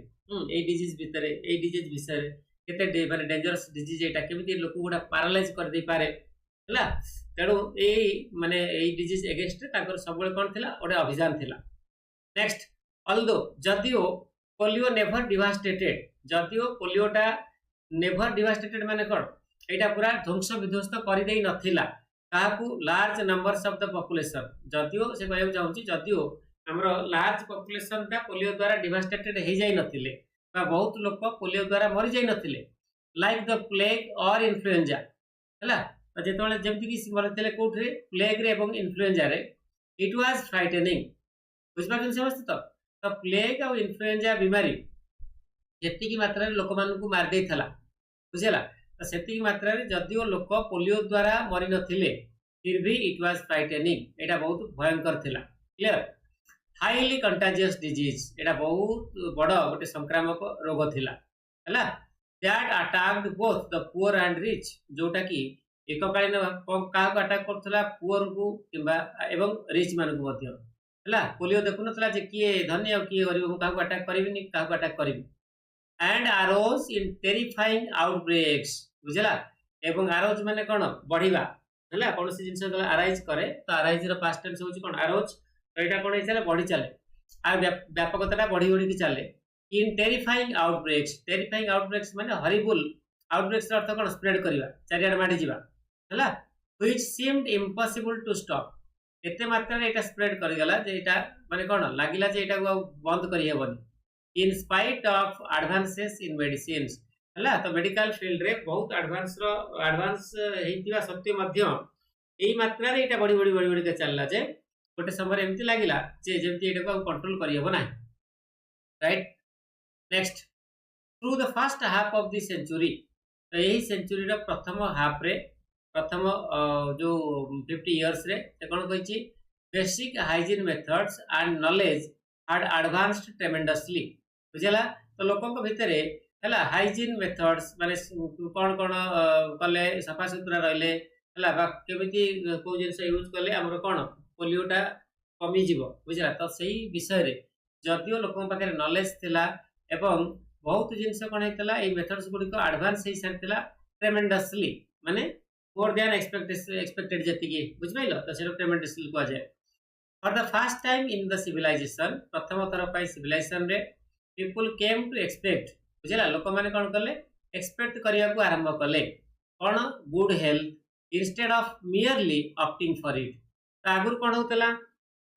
ए डिजीज भितरे ए डिजीज विषय रे केते माने डेंजरस डिजीज एटा केमिति लोक गुडा पैरालाइज कर दे पारे हला तेणु ए माने ए डिजीज अगेंस्ट ताकर सबले कोन थिला ओडे अभियान थिला नेक्स्ट ऑल्दो जदियो पोलियो नेवर डिवास्टेटेड जदियो पोलियोटा नेवर डिवास्टेटेड माने कोन एटा पूरा ध्वंस विध्वस्त करि देई नथिला काहाकू large numbers of the population जदियो से कहउ चाहूची जदियो हमरो लार्ज पॉपुलेशन ता पोलियो द्वारा डिवास्टेटेड हे जाई नथिले बा बहुत लोक पोलियो द्वारा मरि जाई नथिले लाइक द प्लेग और इन्फ्लुएंजा हला जेतोले जेमति कि मरथिले कोठरे प्लेग रे एवं इन्फ्लुएंजा रे इट वाज फ्राइटनिंग बुझबाकिन समस्त तो प्लेग और इन्फ्लुएंजा बीमारी जेति की मात्रा रे लोक मान को मार देई थला बुझला तो सेति की मात्रा रे जदियो लोक पोलियो द्वारा मरि नथिले फिर भी इट वाज फ्राइटनिंग एटा बहुत भयंकर थिला क्लियर हाईली कंटाजियस डिजीज एटा बहुत बड़ गोटे संक्रामक रोग थिला हला that attacked both the poor and rich जोटा की एककालीन का अटैक करथला पुअर को किबा एवं रिच मान को मध्य हला पोलियो देखु नथला जे किए धन्य और किए गरीब को काहू अटैक करबिनी काहू अटैक करबी and arose in terrifying outbreaks बुझला एवं अरोज माने कोन बढ़िबा हला कोन से जिंस अराइज करे तो अराइज रो पास्ट टेंस होची कोन अरोज तो एटा कोन हिसाब बढ़ी चले आ व्यापकताटा बढ़ी बढ़ी की चले इन टेरिफाइंग आउटब्रेक्स माने हॉरिबल आउटब्रेक्स अर्थ कोन स्प्रेड करबा चारियाड माडी जिबा हला which seemed impossible to stop एते मात्रा रे एटा स्प्रेड करि गला जे एटा माने कोन लागिला जे एटा को बंद करि हेबनी in spite of advances in medicines हला तो मेडिकल फील्ड रे बहुत एडवांस हेतिवा सत्य मध्य एई मात्रा रे एटा बड़ी बड़ी बड़ी बड़ी के चलला जे गोटे समय एमती लागिला जे जेमती एटा को कंट्रोल करि हेबो ना right next through the first half of the century, तो यही सेंचुरी प्रथम हाफ रे प्रथम जो 50 इयर्स रे से कौन कही basic hygiene methods and knowledge had advanced tremendously बुझला। तो लोकों भितर है हाइजीन मेथड्स माने कौन कौन कले सफा सुतरा रहिले है केमिति को जिनस यूज कले हमर कौन पोलियोटा कमी जीव बुझला। तो सही विषय रे जदियो लोकों पाखे नॉलेज थिला एवं बहुत जिनस कौन होता ये मेथड्स गुड़ी को एडवांस हो सारी ट्रेमेंडसली माने मोर देन एक्सपेक्टेड जी बुझिपाइल। तो से ट्रेमेंडसली कह जाए for the first time in the civilisation प्रथम थर पर सिविलाइजेशन रे पीपुल केम टू एक्सपेक्ट बुझला। लोक मैंने कौन कले एक्सपेक्ट करने को आरंभ कले कौन good health instead of merely opting for it. तो आगुर कौन होता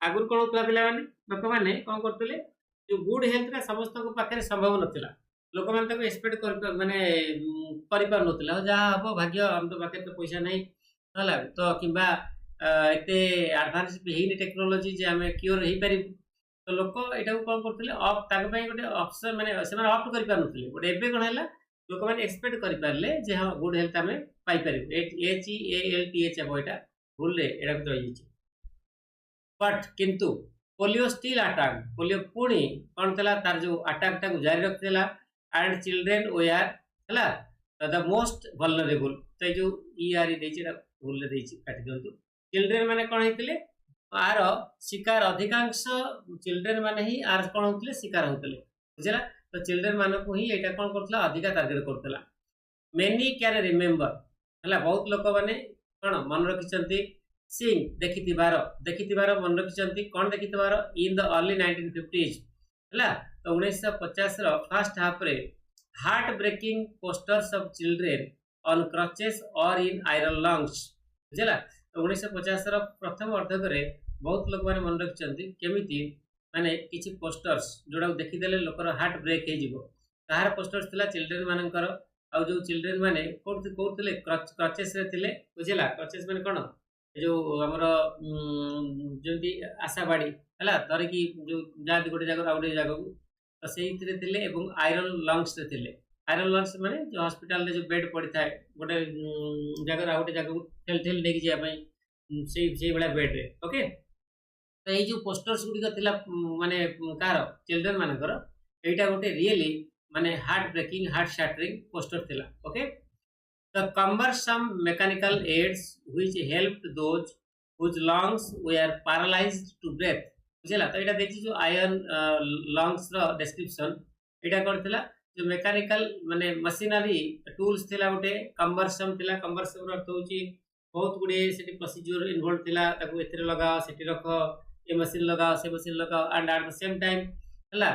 आगुर कौन होता पिला माने लोक मैंने कौन करते जो गुड हेल्थ रा समस्त पाखे संभव नथिला लोक मैंने एक्सपेक्ट कर माने करि पार नथिला जहाँ हम भाग्य हम तो पाखे तो पैसा नहीं हला तो किबा एते एडवांस हेनी टेक्नोलॉजी जे हमें क्योर हो पार। तो लोक यहाँ कौन करते गोटे ऑप्शन माने से ऑप्ट कर पार नथिले बट एबे कौन है लोक मैंने एक्सपेक्ट कर पारे जे हाँ गुड हेल्थ आम पाइपर HEALTH यहाँ भूल एटा रही बट किंतु पोलियो स्टिल अटैक पोलियो पुणी कौन था तार जो अटैक टाक जारी रखिला एंड चिल्ड्रेन वेयर है द मोस्ट वल्नरेबल। तो जो ER भूल काटी दिंतु चिल्ड्रेन माने कौन होते आर शिकार अधिकांश चिल्ड्रेन माने ही आर कौन होते शिकार होते बुझला। तो चिल्ड्रेन मान को ही यहाँ कौन करता अधिका टार्गेट करता मेनी कैन रिमेम्बर है बहुत लोक मैंने कौन मन रखी सिंग देखिथिबार मन रखी कौन देखिथिबार इन द अर्ली 1950s है। तो 1950 फर्स्ट हाफ रे heart breaking posters of children on crutches और इन आयरन लंग्स बुझला। तो 1950 प्रथम अर्धक बहुत लोक मैंने मन रखिंट केमी माने किसी पोस्टर्स जोड़ा देखीदे लोकर हार्ट ब्रेक हो कहार पोस्टर्स थिला चिल्ड्रेन मानकर आ जो चिल्ड्रेन माने कोते क्रचेस रे थिले बुझला। क्रचेस माने कोन जो हमर जल्दी आशाबाड़ी है धरिकी जो जाती गोटे जगह आउटे जगह तो से थिले एवं आयरन लंग्स रे थिले। आयरन लंग्स माने जो हॉस्पिटल रे जो बेड पड़ी थाए गोटे जगह आउटे जगह ठेल ठेल लेके जाय से बड़ा बेड रे ओके। तो ये जो पोस्टर्स गुड़िक माने कार चिल्ड्रेन मानकर यहाँ गोटे रियली माने heart breaking heart shattering poster थिला okay. The cumbersome mechanical aids which helped those whose lungs were paralysed to breathe बुझला। तो यहाँ देखी जो आयरन लंग्स रो डिस्क्रिप्शन यहाँ कौन थिला जो मेकानिकल माने मशीनरी टूल्स थिला गोटे कम्बरसम थिला। कम्बरसम अर्थ होची बहुत गुड़े से प्रोसीजर इनवॉल्व थिला ताको एथिरे लगाओ सेठी रख ये मशीन लगाओ से मशीन लगाओ and at the same time है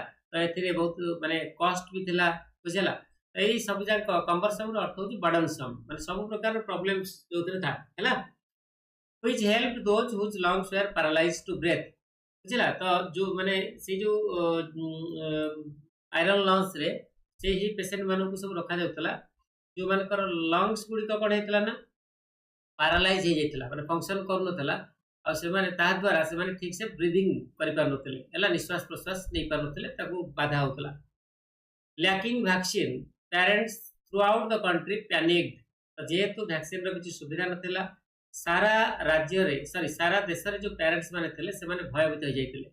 तो ये बहुत माने कॉस्ट भी थिला बुझला। तो यही सब जाक कम्बरसम अर्थ होची बर्डनसम माने सब प्रकार प्रॉब्लम्स जो था है which help those whose lungs were paralysed to breathe बुझला। तो जो माने से जो आयरन लंग्स रे से ही पेशेंट मानू को सब रखा जाउतला जो मानकर लंग्स गुडी तो कोन हेतला ना पैरालाइज हो जाइतला माने फंक्शन कर नथला और से माने ता द्वारा से माने ठीक से ब्रीदिंग करि पार नथले एला निश्वास प्रश्वास नहीं पार नथले ताको बाधा होतला। Lacking vaccine parents through out the country panicked. तो जेहेतु वैक्सीन रो किछि सुविधा नथला सारा राज्य रे सॉरी सारा देश रे जो पेरेंट्स माने थिले से माने भयभीत हो जाइतले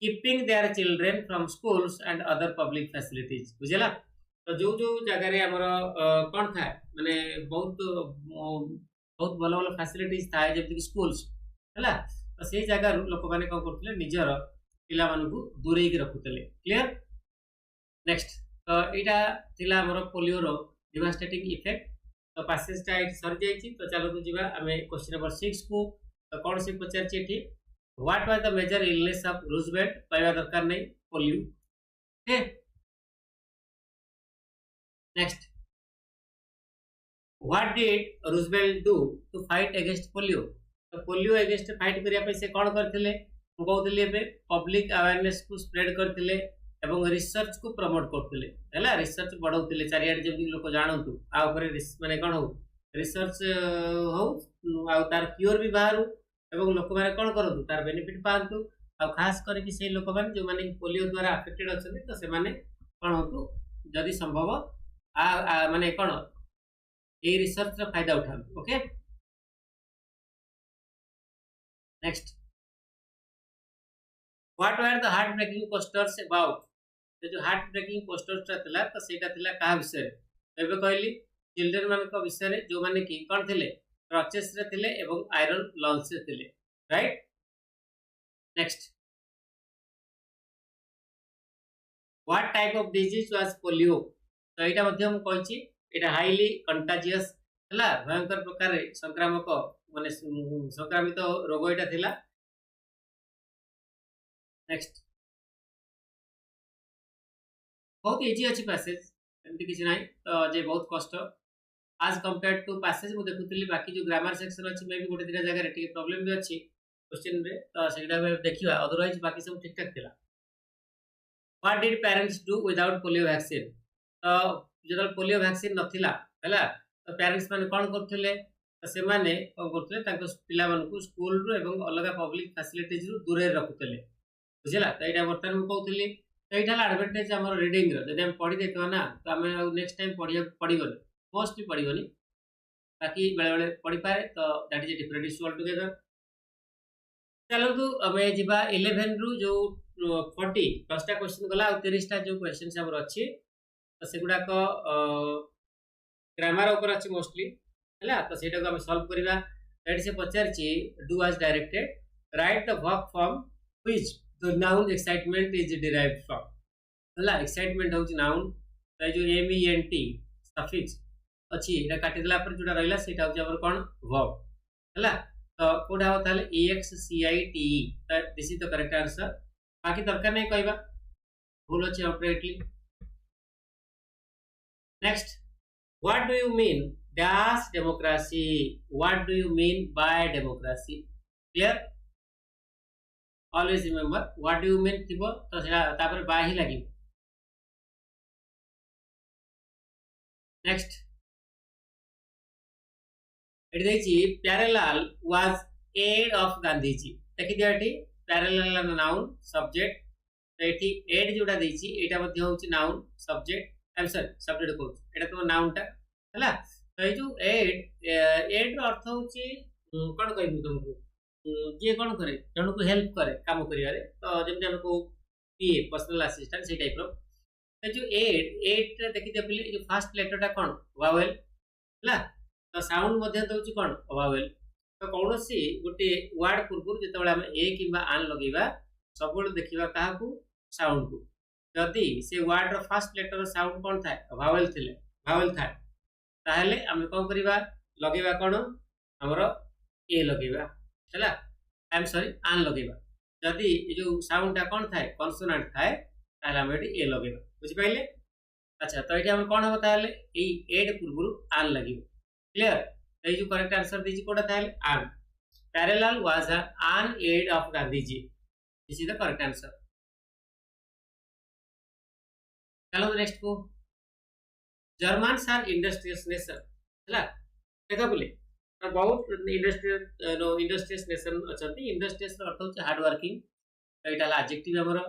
keeping their children from schools and other public facilities बुझला। तो जो जो जगह रे हमर कोन था माने बहुत भल भल फैसिलिटीज था जब स्कूल्स है तो से जगह लोक मैंने कौन करते निजर पिला दूरे रखुले क्लीयर। नेक्स्ट तो यहाँ आमर पोलियोर डिवास्टेटिंग इफेक्ट। तो पैसेजटा ये सरी जाइए तो चलो जीवा आम क्वेश्चन नंबर 6 को। तो कौन से पचारे what was the major illness of Roosevelt पाइबा दरकार नहीं polio okay. Next what did Roosevelt do to fight against polio. तो पोलियो अगेंस्ट फाइट करने से कौन करते कहते पब्लिक अवेयरनेस को स्प्रेड करते एवं रिसर्च को प्रमोट करते है रिसर्च बढ़ाते चारिआडे जमी लोक जानतु माने कौन हो रिसर्च हो तार क्योर भी बाहर एवं लोक मैंने कौन करूँ तार बेनिफिट पातु आ खास करके लोक मैंने जो मैंने पोलियो द्वारा अफेक्टेड अच्छा तो से कौन हो जदि संभव माने कौन ये रिसर्च रा फायदा उठा। Okay next what were the heart breaking posters about जो हार्ट ब्रेकिंग पोस्टर्स था तो सेटा थिला कहा विषय एबे कहली चिल्ड्रन मान विषय जो माने कि कौन थे क्रचेस रे थिले एवं आयरन लंग्स रे थिले right. Next what type of disease was polio तो यहाँ मध्यम कही एटा हाईली कंटाजियस हला भयंकर प्रकार संक्रामक माने संक्रामित रोग एटा थिला। नेक्स्ट बहुत इजी अच्छी पैसेज एमती किसी ना तो जे बहुत कष्ट आज कंपेयर टू पैसेज मुझे देखुली बाकी जो ग्रामर सेक्शन अच्छी मे भी गोटे दिटा जगह रे प्रॉब्लम भी अच्छी क्वेश्चन रे तो सेटा देखिबा अदरवाइज बाकी सब ठीक ठाक थिला। What did parents do without polio vaccine तो जो पोलियो वैक्सीन नथिला हैला तो पेरेंट्स माने कोन करथिले तो से माने कोन करथिले ताको पिला मानकु स्कूल रो एवं अलग पब्लिक फैसिलिटीज रो दूर रखुतले बुझला। तो एटा बर्तन मु कहउतली तो एटा एडवांटेज हमर रीडिंग रो जदि हम पढी देतवा ना तो हम नेक्स्ट टाइम पढिबोनी मोस्टली पढिबोनी बाकी बेले बेले पढी पारे तो that is a different issue all together. चलो तो हमें जीवा 11 रु जो 40 10टा क्वेश्चन गला और 30टा जो क्वेश्चन हमर अछि तो सेगुडा को ग्रामर ऊपर अछि मोस्टली हैला तो सेटा को हम सॉल्व करिवा। दैट से पचारची do as directed write the verb form which the noun excitement is derived from हैला एक्साइटमेंट होची नाउन तो जो MENT सफिक्स अछि एटा काटी दिला पर जोडा रहला सेटा होची हमर कोन वर्ब हैला तो कोडा हो ताले EXCITE तो this is the correct answer बाकी दरकार नहीं कहबा भूल अछि ऑपरेटली। Next what do you mean dash democracy what do you mean by democracy clear always remember what do you mean थिबो तो सेटा तापर बाय ही लागि। नेक्स्ट एटी देखी Pyarelal was aide of Gandhiji देखि दिया एटी प्यारेलाल नाउन सब्जेक्ट तो एटी एड जोडा देछि एटा मध्ये होछि noun subject I am sorry subject को एटा तो नाउन टा हला तो ए जो एड रो अर्थ होछि कोन कहबी तुमको जे कोन करे जन को हेल्प करे काम करिया रे तो जेम जन को पीए पर्सनल असिस्टेंट से टाइप रो तो जो एड देखि दे जो फर्स्ट लेटर टा कोन वावेल हला तो साउंड मध्य दउची कोन वावेल तो कौनसी गोटे वर्ड पूर्व जिते आम ए कि आन लगेगा सब देखा क्या साउंड को जदि से वर्ड फर्स्ट लेटर साउंड कौन था वावेल था ताहले आम कौन करवा लगेगा कौन आमर ए लगेगा है आई एम सॉरी आन लगेगा जदि जो साउंड टा कौन था कॉन्सोनेंट थाए ताहले आम ए लगेगा बुझिपाइले। अच्छा तो ये आम कौन हम ताहले एड पूर्व आन लगे क्लियर तो ये जो करेक्ट आंसर दीजिए कोटा था आन parallel was an aid of Gandhiji this is the correct answer. चलो नेक्स्ट को जर्मन्स आर इंडस्ट्रियस नेशन हैला देखा बोले तो बहुत इंडस्ट्रियस नेशन अछंती इंडस्ट्रियस अर्थ होचे हार्ड वर्किंग तो एटा एडजेक्टिव हमर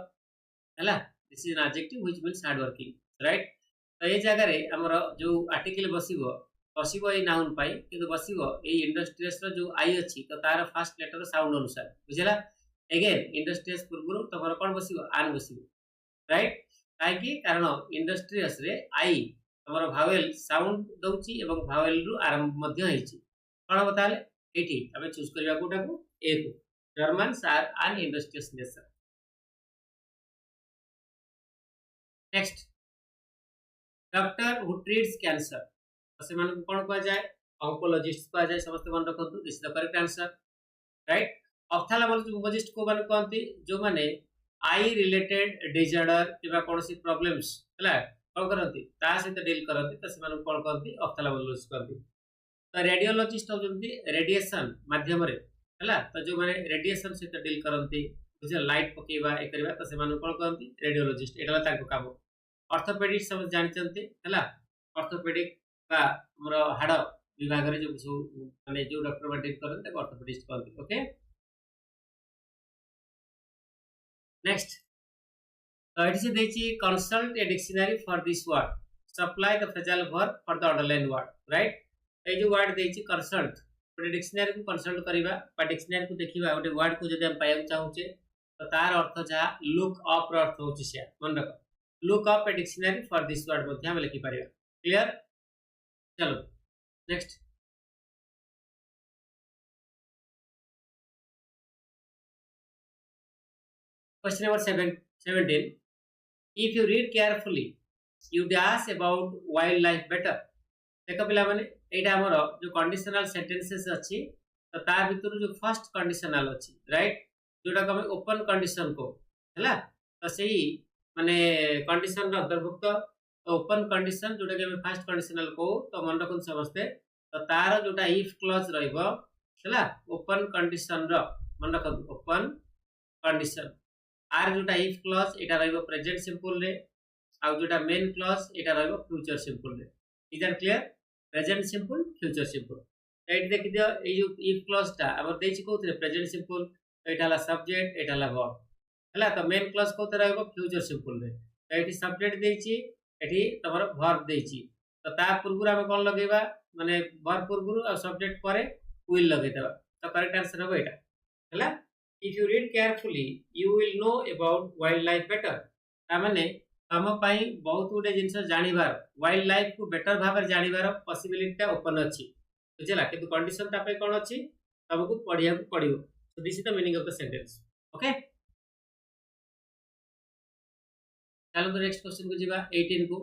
हैला this is an adjective which means hard working right. तो ये जगह रे हमर जो आर्टिकल बसिबो बसिबो ए नाउन पाई किंतु बसिबो ए इंडस्ट्रियस रो जो आई अछि तो तार फर्स्ट लेटर साउंड अनुसार बुझला अगेन इंडस्ट्रियस पूर्व तमर कोन बसिबो आन बसिबो राइट काहे कि कारण इंडस्ट्रियस रे आई तमर भावेल साउंड दउची एवं भावेल रु आरंभ मध्य हेची कोन बताले एठी हमें चूज करबा कोटा को ए को Germans are an industrious nation. Next doctor who treats cancer से मान कौन कह जाए ऑन्कोलॉजिस्ट कह जाए समस्त मन रखु this the correct answer right. Ophthalmologist को मान कहते जो माने आई रिलेटेड डिसऑर्डर किबा कोनसी प्रॉब्लम्स हला कौन करती ता सहित डील करती तो से मान कौन कहते ऑप्थेल्मोलॉजिस्ट कहते। तो रेडियोलॉजिस्ट होजंती रेडिएशन माध्यम रे हला तो जो माने रेडिएशन सहित डील करती बुझे लाइट पकेबा ए करबा तो से मान कौन कहते रेडियोलॉजिस्ट एटा ताको काम। ऑर्थोपेडिक्स सब जानचंती हला ऑर्थोपेडिक का हमर हाड़ विभाग रे जो माने जो डॉक्टर बा डील करन ताको ऑर्थोपेडिस्ट कहते ओके। नेक्स्ट तो ये देखिए consult a dictionary for this word supply the phrasal verb for the underline word right ये जो वर्ड देखिए कंसल्ट गोटे डिक्शनरी को कंसल्ट करवा डिक्शनरी को देखा गोटे वर्ड को जब पाइबा चाहूचे तो तार अर्थ जहाँ लुक अप अर्थ हो मन रख look up a dictionary for this word आम लिखिपर क्लियर चलो next question number 17 if you read carefully you dash about wildlife better देख पिला माने एटा हमर जो कंडीशनल सेंटेंसेस अछि तो ता भितर जो फर्स्ट कंडीशनल अछि राइट जोटा को हम ओपन कंडीशन को हला तो सेही माने कंडीशन रो अंतर्भुक्त ओपन कंडीशन जोटा के हम फर्स्ट कंडीशनल को तो मन रखन समझते तो तार जोटा इफ क्लॉज रहइबो हला ओपन कंडीशन रो मन रखन ओपन कंडीशन आर जोटा if clause Etah रहइबो present simple रे आ जोटा मेन क्लॉज एटा रहइबो फ्यूचर सिंपल रे is that clear present simple future simple eight देखि दियो ए जो इफ क्लॉज ता हमर देछि कोथरे प्रेजेंट सिंपल एटा ला सब्जेक्ट एटा ला वर्ब हला तो मेन क्लॉज कोथरे रहइबो फ्यूचर सिंपल रे एटी सब्जेक्ट देछि एटी तमर वर्ब देछि तो ता पूर्व हम कोन लगेबा माने वर्ब पूर्व आ सब्जेक्ट परे विल लगे देबा तो करेक्ट आंसर हो एटा हला if you read carefully you will know about wildlife better तामाने हम पाई बहुत गुडे जिंस जानिबार वाइल्ड लाइफ को बेटर भाबर जानिबार पॉसिबिलिटी ओपन अछि बुझला किंतु कंडीशन ता पे कोन अछि हमको पढिया को पडियो so this is the meaning of the sentence okay चलो तो नेक्स्ट क्वेश्चन को जीवा 18 को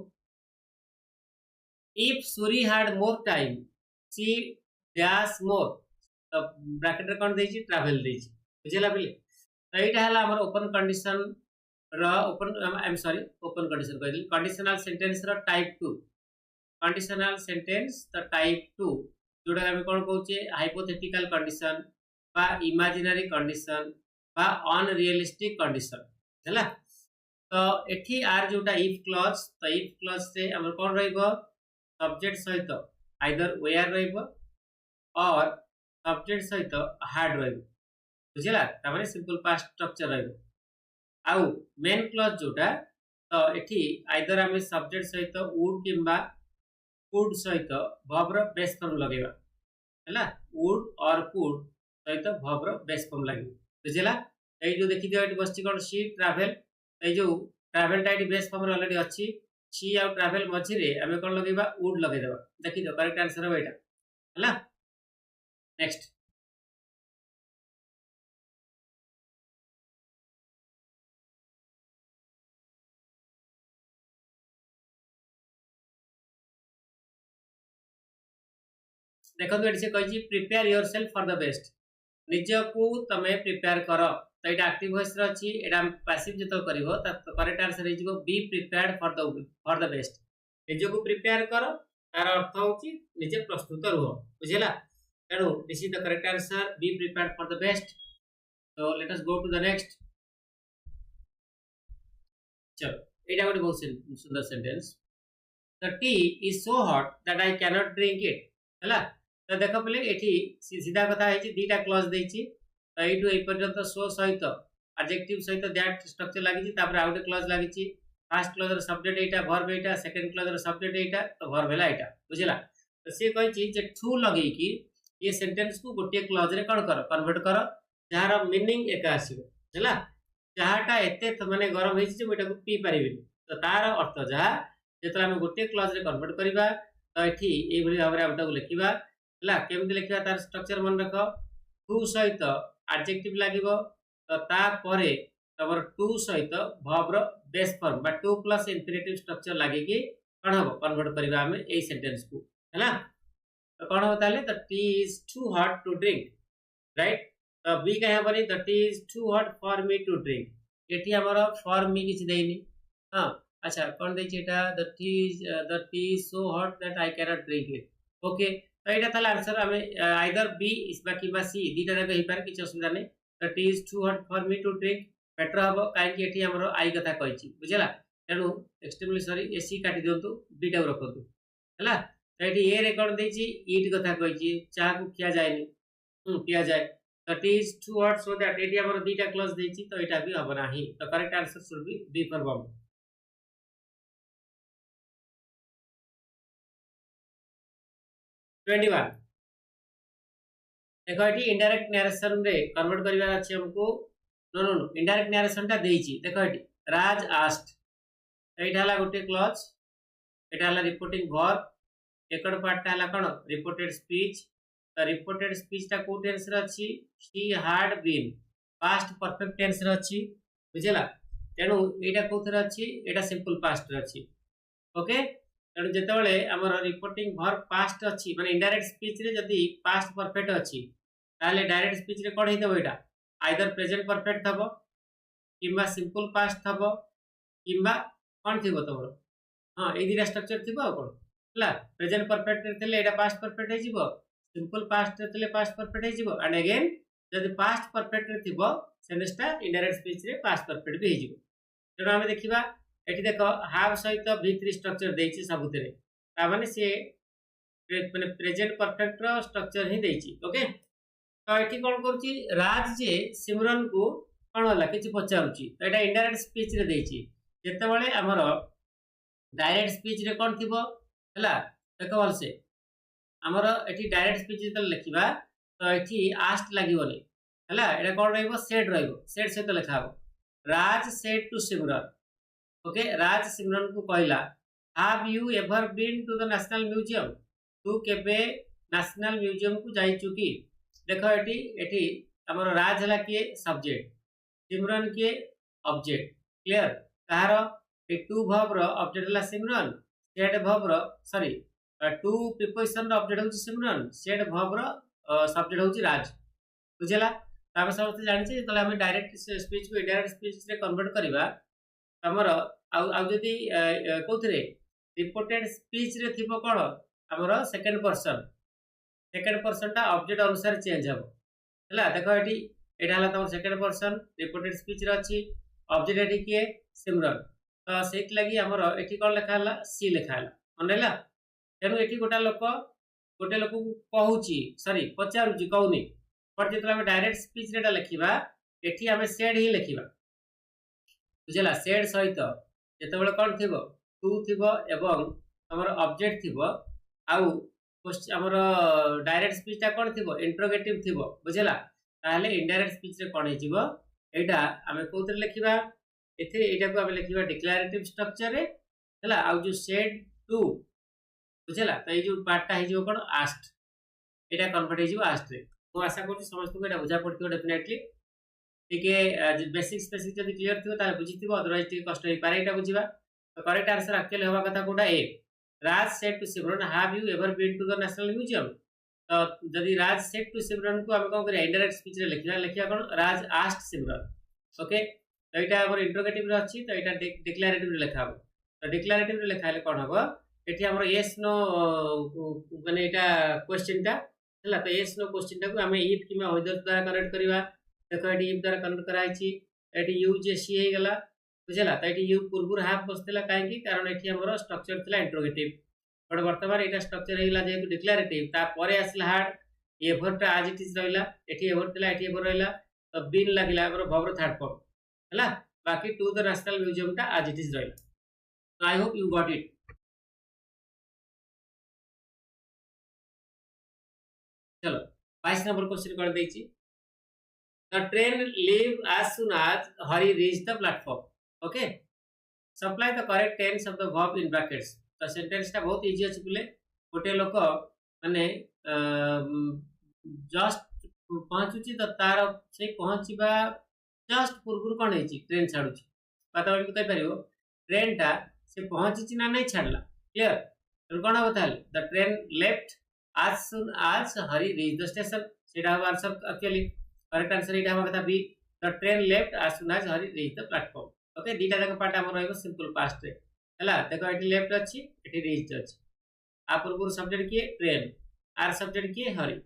if Suri had more time she dash more तो ब्रैकेट रे कोन देछि ट्रैवल देछि बुझला बिले तो एटा हला हमर ओपन कंडीशन रो open I am sorry open condition कहली कंडीशनल सेंटेंस रो type 2 conditional sentence the type 2 जोडा हम कोन कहउचे हाइपोथेटिकल कंडीशन बा इमेजिनरी कंडीशन बा अनरियलिस्टिक कंडीशन हला तो एठी आर जोटा इफ क्लॉज तो इफ क्लॉज से हमर कोन रहइबो सब्जेक्ट सहित आइदर वेयर रहइबो और सब्जेक्ट सहित हार्ड रहइबो बुझला तामाने सिंपल पास्ट स्ट्रक्चर रहइबो आउ मेन क्लॉज जोटा तो एठी आइदर हम सब्जेक्ट सहित वुड किंबा कुड सहित वर्ब रो बेस फॉर्म लगेबा हला वुड और कुड सहित वर्ब रो बेस फॉर्म लागिबो बुझला ए जो देखि दियो एठी बसची कोन शी ट्रैवल ए जो ट्रैवल टाइट बेस फॉर्म रे ऑलरेडी अछि शी आ ट्रैवल मझी रे हम कोन लगेबा वुड लगे देबा देखि दियो करेक्ट आंसर हो एटा हला नेक्स्ट देखो तो से कहि prepare yourself for the best निज को तमे प्रिपेयर कर तो एटा एक्टिव वॉइस रे अछि एटा पैसिव जतो करबो त करेक्ट आंसर हे जिवो B prepared for the best निज को प्रिपेयर कर तार अर्थ होची निजे प्रस्तुत रहो बुझिला एनो this is the correct answer be prepared for the best so let us go to the next चलो एटा गोटे बहुत सुंदर sentence the tea is so hot that I cannot drink it हला तो देखो पले एठी सीधा कथा है दीटा क्लॉज देछि तो एटू ए पर्यंत सो सहित एडजेक्टिव सहित दैट स्ट्रक्चर लागि छि तापर आउट क्लॉज लागि छि फर्स्ट क्लॉज रो सब्जेक्ट एटा वर्ब एटा सेकंड क्लॉज रो सब्जेक्ट एटा तो वर्ब हैला एटा बुझिला तो से कहै छि जे टू लगे कि ये सेंटेंस को गोटे क्लॉज रे कोन कर कन्वर्ट कर जहार मीनिंग एका आसीबो हैला जहाटा एते माने गरम होई छि ओटा को पी परिबे तो तार अर्थ जहा जेतला हम गोटे क्लॉज रे कन्वर्ट करबा तो एठी ए भली भाबरे हम ताको लिखिबा हला केमति लिखिबा तार स्ट्रक्चर मन रख टू सहित एडजेक्टिव लागिबो तो ता परे तबर टू सहित वर्ब रो बेस फॉर्म बा टू प्लस इंफिनिटिव स्ट्रक्चर लागे कि कोन हो कन्वर्ट करबा हम ए सेंटेंस को हला तो कोन हो ताले the tea is too hot to drink right तो बी कहे बनी the tea is too hot for me to drink एठी हमर फॉर मी किछ देइनी हां अच्छा कोन देछि एटा the tea is so hot that I can not drink it okay तो एटा ताले आंसर हमें आइदर बी इस बाकी बा सी दीटा रे कहि पार किछ असुविधा नै the tea is too hot for me to drink better हबो काहे कि एठी हमरो आई कथा कहिछि बुझला तेनु एक्सट्रीमली सॉरी एसी काटी दियंतु बीटा रखंतु हला तो एठी ए रे कोन देछि ईट कथा कहिछि चाह को किया जायनी किया जाय that is two words so that eighty हमर दुईटा क्लॉज देछि तो एटा भी हबो नाही तो correct answer should be B for बम 21 देखो एटी इनडायरेक्ट नरेशन रे कन्वर्ट करिवार अछि हमको no no no indirect narration टा देछि देखो एटी राज आस्ट एटा हला गोटे क्लॉज एटा हला रिपोर्टिंग वर्ब एकड़ पार्ट टा हला कोन रिपोर्टेड स्पीच तो रिपोर्टेड स्पीच टा को टेंस रे अछि she had been past perfect tense रे अछि बुझला तेनु एटा कोथरे अछि एटा सिंपल पास्ट रे अछि ओके तेनु जेतेबेले हमर रिपोर्टिंग वर्ब पास्ट अछि माने इनडायरेक्ट स्पीच रे जदी पास्ट परफेक्ट अछि ताले डायरेक्ट स्पीच रे कोन हेतबो एटा आइदर प्रेजेंट परफेक्ट थबो किबा सिंपल पास्ट थबो किबा कोन थिबो तमरो हां ए दिरा स्ट्रक्चर थिबो कोन हला प्रेजेंट परफेक्ट रे थले एटा पास्ट परफेक्ट हे जिवो सिंपल पास्ट रे पास्ट परफेक्ट हे जिवो एंड अगेन जदि पास्ट परफेक्ट रे थिबो सेनेस्टा इनडायरेक्ट स्पीच रे पास्ट परफेक्ट भी हे जिवो तेणु आमे देखिबा एठी देखो हाव सहित v3 स्ट्रक्चर देछि सबुतरे ता माने से माने प्रेजेंट परफेक्ट रो स्ट्रक्चर ही देछि ओके तो एठी कोन करछि राज जे सिमरन को कोन होला किछि पचारुछि तो एटा इनडायरेक्ट स्पीच रे देछि जेतेबेले हमर डायरेक्ट स्पीच रे कोन थिबो हला देखो अलसे हमर एठी डायरेक्ट स्पीच जतल लिखिबा तो एठी आस्ट लागिबोनी हला एटा कोन रहइबो सेड से तो लिखा हबो Raj said to Simran okay Raj Simran को कहला have you ever been to the national museum तू केबे नेशनल म्यूजियम को जाई चुकी देखो एठी एठी हमर राज हला के सब्जेक्ट सिमरन के ऑब्जेक्ट क्लियर तारो ए टू वर्ब रो ऑब्जेक्ट हला सिमरन सेड वर्ब रो सॉरी टू प्रीपोजिशन रो ऑब्जेक्ट होची सिमरन सेड वर्ब रो सब्जेक्ट होची राज बुझला तामे समस्त जानि छी तले हम डायरेक्ट स्पीच को इनडायरेक्ट स्पीच रे कन्वर्ट करबा हमर आउ जदी कोथरे रिपोर्टेड स्पीच रे थिबो कोन हमर सेकंड पर्सन टा ऑब्जेक्ट अनुसार चेंज हबो हला देखो एठी एटा हला तमर सेकंड पर्सन रिपोर्टेड स्पीच रे अछि ऑब्जेक्ट एठी के सिमरन तो सेक लागि हमर एठी कोन लिखा हला सी लिखा हला मनैला तेनु एठी गोटे लोक को कहूची सॉरी पचारुची कहूनी बट जेतला हम डायरेक्ट स्पीच रेटा लिखिबा एठी हम सेड ही लिखिबा बुझला सेड सहित जेतेबेले कोन थिबो टू थिबो एवं हमर ऑब्जेक्ट थिबो आउ हमर डायरेक्ट स्पीच ता कोन थिबो इंटरोगेटिव थिबो बुझला ताले इनडायरेक्ट स्पीच रे कोन हिजिबो एटा हम कोथरे लिखिबा एथे एटा को हम लिखिबा डिक्लेरेटिव स्ट्रक्चर रे हला आउ जो सेड टू बुझला तो ये जो पार्ट हि जो कोन आस्ट एटा कन्वर्ट हि जो आस्ट रे तो आशा करछि समस्त को एटा बुझा पड़थियो डेफिनेटली ठीक बेसिक स्पेसिक जदी क्लियर थियो ता बुझिथिबो अदरवाइज ठीक कष्ट होई पारे एटा बुझिबा तो करेक्ट आंसर एक्चुअली होवा कथा कोटा ए Raj said to Simran have you ever been to the national museum तो जदी राज सेड टू सिमरन को हम कोन करे इनडायरेक्ट स्पीच रे लिखिया कोन राज आस्ट सिमरन ओके तो एटा हमर इंटरोगेटिव रे अछि तो एटा डिक्लेरेटिव रे लिखा हो तो डिक्लेरेटिव रे लिखाले कोन हबो एठी हमर यस नो माने एटा क्वेश्चन टा हला तो यस नो क्वेश्चन टा को हम इफ किमा वेदर द्वारा करेक्ट करबा देखो एठी इफ द्वारा कन्वर्ट कराइछि एठी यू जे सी हे गेला बुझला तो एठी यू पूर्वुर हाफ बसतेला काहे कि कारण एठी हमर स्ट्रक्चर थिला इंटरोगेटिव बट वर्तमान एटा स्ट्रक्चर हे गेला जेतु डिक्लेरेटिव ता परे आसला हार्ड एवर टा आज इट इज रहिला एठी एवर थिला एठी एवर रहिला तो बिन लागिला हमर भवर थर्ड फॉर्म हला बाकी टू द नेशनल म्यूजियम टा आज इट इज रहिला I hope you got it चलो 22 नंबर क्वेश्चन कर देछि the train leave as soon as Hari reach the platform okay supply the correct tense of the verb in brackets तो sentence टा बहुत easy अछि बोले गोटे लोक माने जस्ट पहुंचुची तो तार से पहुंचीबा जस्ट पूर्व कोन हेछि ट्रेन छाडुची पता बल कहि परियो ट्रेन टा से पहुंचीची ना नहीं छाडला क्लियर तो कोन बताल the train left as soon as Hari reached the station सेटा हो आंसर एक्चुअली करेक्ट आंसर एटा हम कथा बी the train left as soon as Hari reached the platform okay दीटा जक पार्ट हमर रहबो सिंपल पास्ट रे हला देखो एटी लेफ्ट अछि एटी रीच्ड अछि आ पूर्व सब्जेक्ट के ट्रेन आर सब्जेक्ट के हरि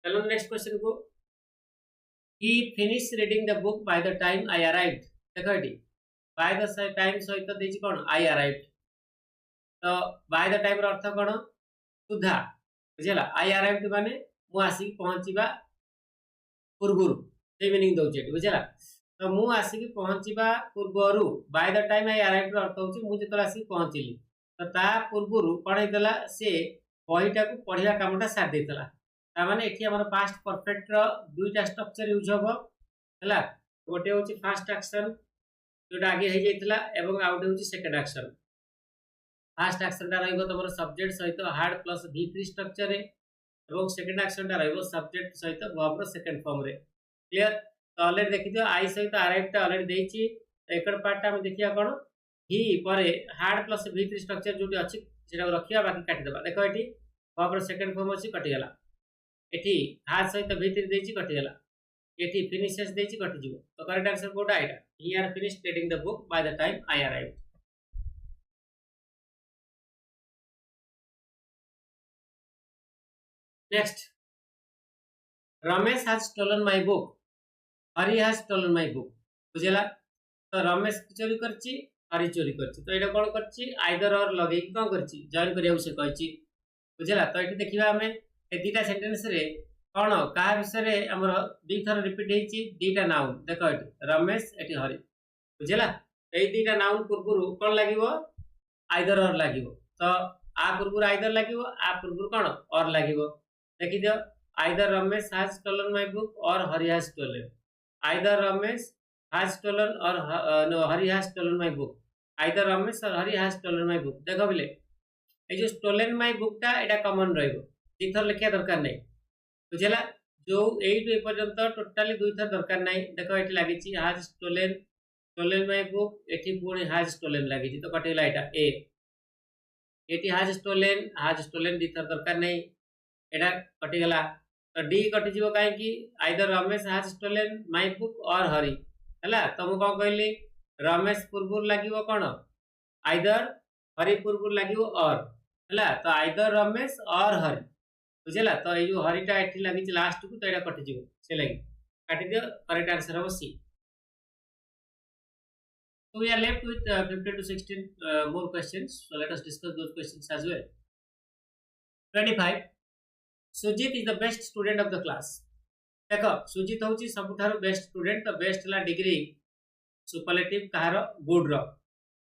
चलो नेक्स्ट क्वेश्चन को he finished reading the book by the time I arrived देखो एटी by the time सहित देछि कोन I arrived तो बाय द टाइम अर्थ कौन सुधा बुझेगा आई अराइव्ड माने मु आसिक पहुंचीबा पूर्वरु से मीनिंग दउचे बुझेगा तो मु आसिक पहुंचीबा पूर्वरु by the time I arrived अर्थ होची मु जेतला आसिक पहुंचीली तो ता पूर्वरु कोन हेतला से बहीटा को पढ़िया कामटा साथ देतला ता माने एठी हमर पास्ट परफेक्ट रो दुईटा स्ट्रक्चर यूज होबो हला गोटे होची फर्स्ट एक्शन जोटा आगे हे जाइतला एवं आउट होची सेकंड एक्शन फर्स्ट एक्शन टा रहइबो तमर सब्जेक्ट सहित हार्ड प्लस v3 स्ट्रक्चर रे एवं सेकंड एक्शन टा रहइबो सब्जेक्ट सहित वर्ब रो सेकंड फॉर्म रे क्लियर तो ऑलरेडी देखि दियो आई सहित अराइव टा ऑलरेडी देइची एकड़ पार्ट टा हम देखिया कोन ही परे हार्ड प्लस v3 स्ट्रक्चर जोटी अछि सेटा रखिया बाकी काटि देबा देखो एठी वर्ब रो सेकंड फॉर्म अछि कटि गेला एठी हार्ड सहित v3 देइची कटि गेला एठी फिनिशेस देइची कटि जिवो तो करेक्ट आंसर कोटा आइटा he are finished reading the book by the time I arrived next Ramesh has stolen my book Hari has stolen my book बुझेला तो रमेश चोरी करची हरि चोरी करची तो एटा कोन करची आइदर और लगे कोन करची जॉइन करिया से कहची बुझेला तो एटी देखिबा हमें ए दीटा सेंटेंस रे कोन का विषय रे हमर दुई थर रिपीट हेची दीटा नाउन देखो एटी रमेश एटी हरि बुझेला ए दीटा नाउन पूर्वरु कोन लागिवो आइदर और लागिवो तो आ पूर्वरु आइदर लागिवो आ पूर्वरु कोन और लागिवो देखि दियो either Ramesh has stolen my book और Hari has stolen either Ramesh has stolen or no Hari has stolen my book either Ramesh or Hari has stolen my book देखो बिले ए जो स्टोलन माय बुक टा एटा कॉमन रहइबो दुई थर लिखिया दरकार नै बुझेला जो 8 पर्यंत टोटली दुई थर दरकार नै देखो एठी लागिची has stolen stolen my book एठी पुणी हैज स्टोलन लागिची तो कटेला एटा ए एठी हैज स्टोलन दुई थर दरकार नै एटा कटि गला तो डी कटि जीवो काहे कि either Ramesh has stolen my book और हरि हला तो मु कोन कहली रमेश पूर्वुर लागिवो कोन आइदर हरि पूर्वुर लागिवो और हला तो आइदर रमेश और हरि बुझेला तो ए जो हरिटा एठी लागि छि लास्ट को तो एटा कटि जीवो से लागि काटि दियो करेक्ट आंसर हो सी so we are left with 15 to 16 more questions so let us discuss those questions as well 25 Sujit is the best student of the class देखो सुजीत होची सबुठारो बेस्ट स्टूडेंट तो बेस्ट ला डिग्री सुपरलेटिव कहार गुड रो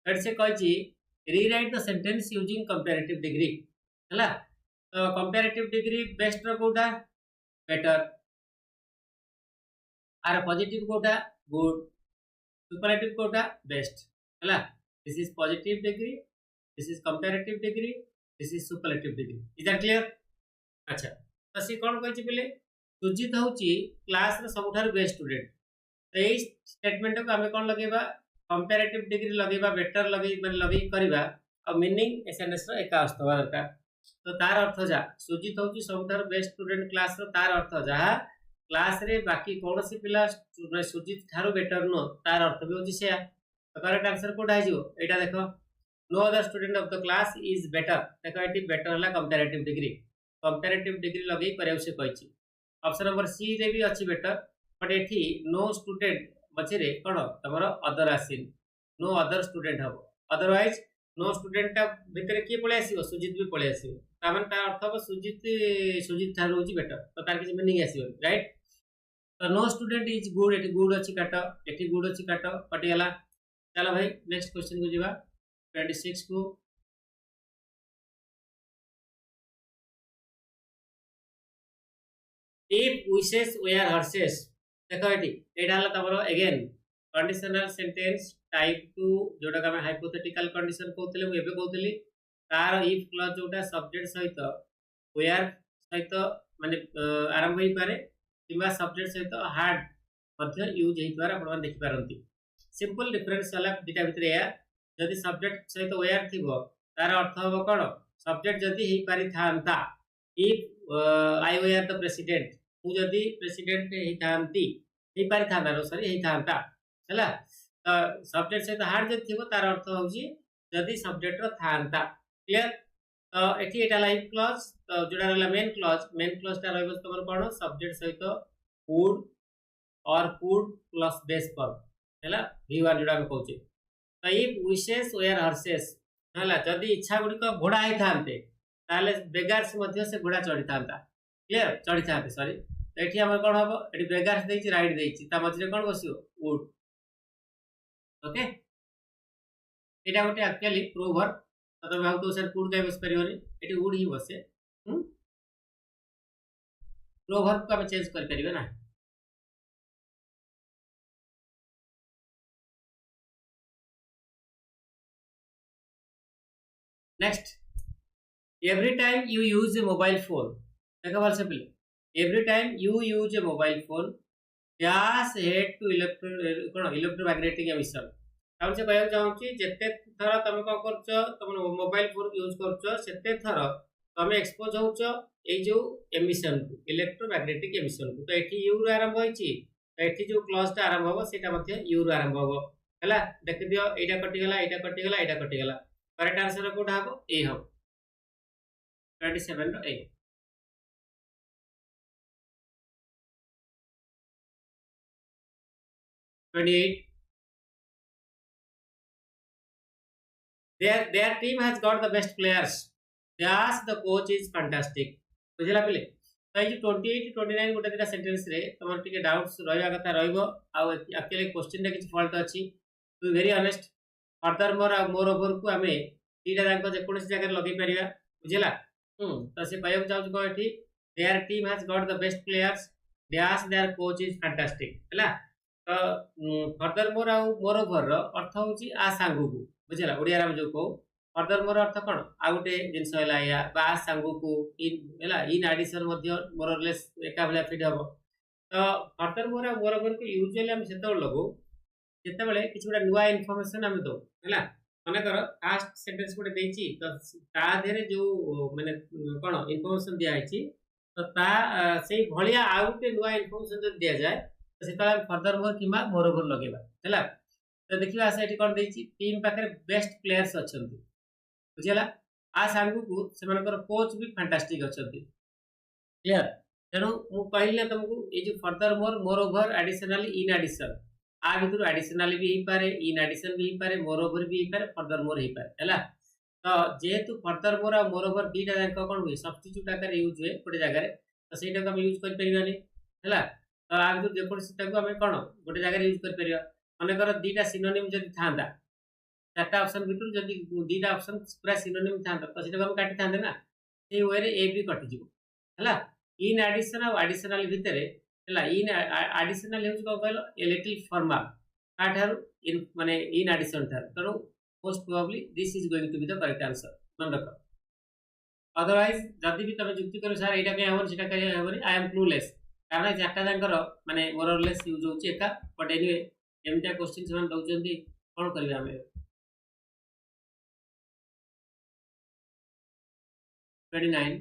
एट से कहची rewrite the sentence using comparative degree हला तो कंपैरेटिव डिग्री बेस्ट रो कोटा बेटर आर पॉजिटिव कोटा गुड सुपरलेटिव कोटा बेस्ट हला this is positive degree this is comparative degree this is superlative degree is that clear अच्छा तो सी कौन कही बोले सुजित हूँ क्लास सबुठार बेस्ट स्टूडेंट तो यही स्टेटमेंट को आम कौन लगेगा कंपैरेटिव डिग्री लगेगा बेटर लगे लगे करवा और मीनिंग एसएनएस एका आसवा दरकार तो तार अर्थ जा सुजित हूँ सबुठार बेस्ट स्टूडेंट क्लास तार अर्थ जहाँ क्लास रे बाकी कौन सी पिला सुजित ठार बेटर नुह तार अर्थ भी होची से तो करेक्ट आंसर कोटा है यहाँ देख no other student of the class is better देखो ये बेटर है कंपैरेटिव डिग्री कंपैरेटिव डिग्री लगे करिया से कहिछि ऑप्शन नंबर सी रे भी अछि बेटर बट एठी नो स्टूडेंट मछरे कोन तमरो अदर आसीन नो अदर स्टूडेंट हबो अदरवाइज नो स्टूडेंट भितर के पळे आसीबो सुजित भी पळे आसीबो तामन ता अर्थ हो सुजित थार होछि बेटर तो तार किछ मीनिंग आसीबो राइट तो नो स्टूडेंट इज गुड एठी गुड अछि काटो एठी गुड अछि काटो कटि गेला चलो भाई नेक्स्ट क्वेश्चन को जिबा 26 को if wishes were horses देखो एटा हला तमरो अगेन कंडीशनल सेंटेंस टाइप 2 जोटा का मैं हाइपोथेटिकल कंडीशन कहतले मु एबे कहतली तार इफ क्लॉज जोटा सब्जेक्ट सहित वेयर सहित माने आरंभ होई पारे किबा सब्जेक्ट सहित हार्ड मध्य यूज हेइ द्वारा आपण देखि पारंती सिंपल डिफरेंस हला दिटा भितर या जदि सब्जेक्ट सहित वेयर थिबो तार अर्थ हो कोन सब्जेक्ट जदि हेइ पारि थांता if I were the president मु जदि प्रेसिडेंट हेइ थांती हेइ पारि थांता नो सॉरी हेइ थांता हला सब्जेक्ट सहित हार्ड जदि थिबो तार अर्थ होउची जदि सब्जेक्ट रो थांता क्लियर तो एठी एटा लाइफ क्लॉज तो जोडा रहला मेन क्लॉज ता रहबो तमर कोन सब्जेक्ट सहित वुड और कुड प्लस बेस वर्ब हला v1 जोडा हम कहूचे तो इफ विशेस वेयर हर्सेस हला जदि इच्छा गुड़िक घोड़ा ही थांते ताले बेगार्स मध्य से घोड़ा चढ़ी थांता क्लियर चढ़ी थांते सॉरी तो एठी हमर कोन हबो एठी बेगार्स देछि राइट देछि ता मझे कोन बसियो वुड ओके एटा गोटे एक्चुअली प्रूवर तो तमे भाबतो सर वुड काय बस परिबनी एठी वुड ही बसे प्रूवर को हम चेंज कर परिबे ना next every time you use a mobile phone देखो भल से पहले every time you use a mobile phone dash head to electromagnetic emission हम से कहया चाहूची जते थरा तमे को करछ तमे मोबाइल फोन यूज करछ सेते थरा तमे एक्सपोज होछ ए जो एमिशन को इलेक्ट्रोमैग्नेटिक एमिशन को तो एठी यू रो आरंभ होईची तो एठी जो क्लॉज ता आरंभ होबो सेटा मध्ये यू रो आरंभ होबो हला देख दियो एटा कटि गला एटा कटि गला एटा कटि गला करेक्ट आंसर कोठा हबो ए हबो 27 A 28 their team has got the best players yes the coach is fantastic बुझला पले तो ये 28 29 गोटे दिटा सेंटेंस रे तमर टिके डाउट्स रहया कथा रहइबो आ एक्चुअली क्वेश्चन रे किछ फॉल्ट अछि too very honest further more over को हमें तीटा जांको जे कोनसी जगह लगे परिया बुझला तो से कहब चाहू को एठी their team has got the best players dash there coach is fantastic हैला तो फर्दर मोर ओवर रो अर्थ होची आ सांगु को बुझला ओडिया रा जो को फर्दर मोर अर्थ कोन आ गोटे जिंस हैला या बा सांगु को इन हैला इन एडिशन मध्ये मोर लेस एका भला फिट हबो तो फर्दर मोर ओवर को यूजुअली हम सेतो लगो जेते बेले किछ गोटे नुवा इन्फॉर्मेशन हम दो हैला माने कर फास्ट सेंटेंस गोटे देछि तो ता देरे जो माने कोन इन्फॉर्मेशन दिया आइछि तो ता सेही भलिया आ गोटे नुवा इन्फॉर्मेशन जो दिया जाय तो सेता फर्दर मोर किमा मोर ओवर लगेबा हैला तो देखिबा सेठी कोन देछि टीम पाखरे बेस्ट प्लेयर्स अछंती बुझला आ सांगु को सेमानकर कोच भी फैंटास्टिक अछंती क्लियर तेनु मु कहले तुमको ए जो further more over additionally in addition आ भितर एडिशनली भी ही पारे इन एडिशन भी ही पारे मोर ओवर भी ही पारे फर्दर मोर ही पारे हैला तो जेहेतु फर्दर मोर और मोर ओवर दीटा जाक कोन हुए सब्स्टिट्यूट आकार यूज हुए गोटे जगह तो सेटा को हम यूज कर परिबानी हैला तो आ भितर जे कोन सेटा को हम कोन गोटे जगह यूज कर परिबा माने कर दीटा सिनोनिम जदी थांदा चारटा ऑप्शन भितर जदी दीटा ऑप्शन पूरा सिनोनिम थांदा तो सेटा को हम काटी थांदे ना से वे रे ए भी कटि जिवो हैला इन एडिशन और एडिशनल भितर हैला इन एडिशनल हेउच को कहलो ए लिटिल फॉर्मल काठार इन माने इन एडिशन थार तनो most probably this is going to be the correct answer मन रखो अदरवाइज जदी भी तमे जुक्ति करो सर एटा के हमर सेटा के हेबनी आई एम क्लूलेस कारण चारटा जानकर माने मोर और लेस यूज होची एका बट एनीवे एमटा क्वेश्चन समान दउचंदी कोन करबे हमें 29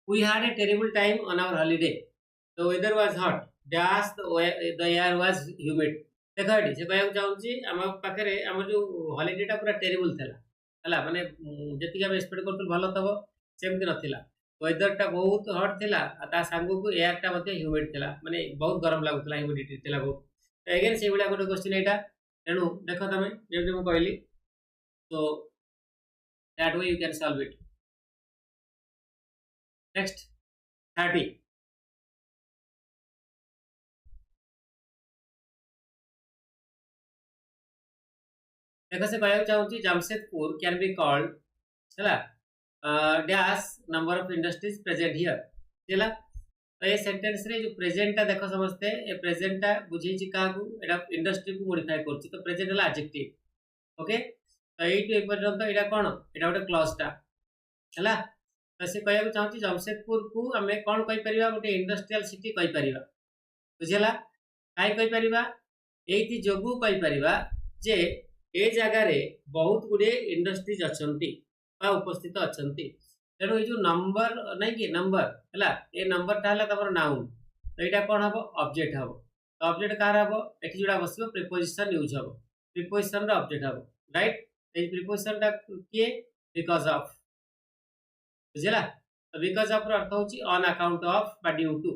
we had a terrible time on our holiday the weather was hot dash the air was humid देखो एठी से कहू चाहूची हम पाखरे हम जो हॉलिडे टा पूरा टेरिबल थला हला माने जति हम एक्सपेक्ट करतु भलो तबो सेमति नथिला वेदर टा बहुत हॉट थिला ता सांगु को एयर टा मते ह्यूमिड थिला माने बहुत गरम लागुतला ह्यूमिडिटी थिला बहुत तो अगेन से बिला गोटे क्वेश्चन एटा तेनु देखो तमे जेमति म कहली तो that way you can solve it next 30 देखो से कहू चाहूची जमशेदपुर कैन बी कॉल्ड चला dash number of industries present here चला तो ये सेंटेंस रे जो प्रेजेंट ता देखो समझते ए प्रेजेंट ता बुझी छि का को एटा इंडस्ट्री को मॉडिफाई करछि तो प्रेजेंट हला एडजेक्टिव ओके तो एई टू पर्यंत एटा कोन एटा गोटे क्लॉज ता चला तो से कहू चाहूची जमशेदपुर को हमें कोन कहि परिबा गोटे इंडस्ट्रियल सिटी कहि परिबा बुझला काई कहि परिबा एइति जोगु कहि परिबा जे ए जगह रे बहुत गुडे इंडस्ट्रीज अछंती बा उपस्थित अछंती तेणु जो नंबर नहीं कि नंबर हैला ए नंबर ता हला तमर नाउन तो एटा कोन हबो ऑब्जेक्ट हबो तो ऑब्जेक्ट कार हबो एठी जोडा बसिबो प्रीपोजिशन यूज हबो प्रीपोजिशन रो ऑब्जेक्ट हबो राइट ए प्रीपोजिशन ता के बिकॉज़ ऑफ बुझला तो बिकॉज ऑफ अर्थ होची ऑन अकाउंट ऑफ बा ड्यू टू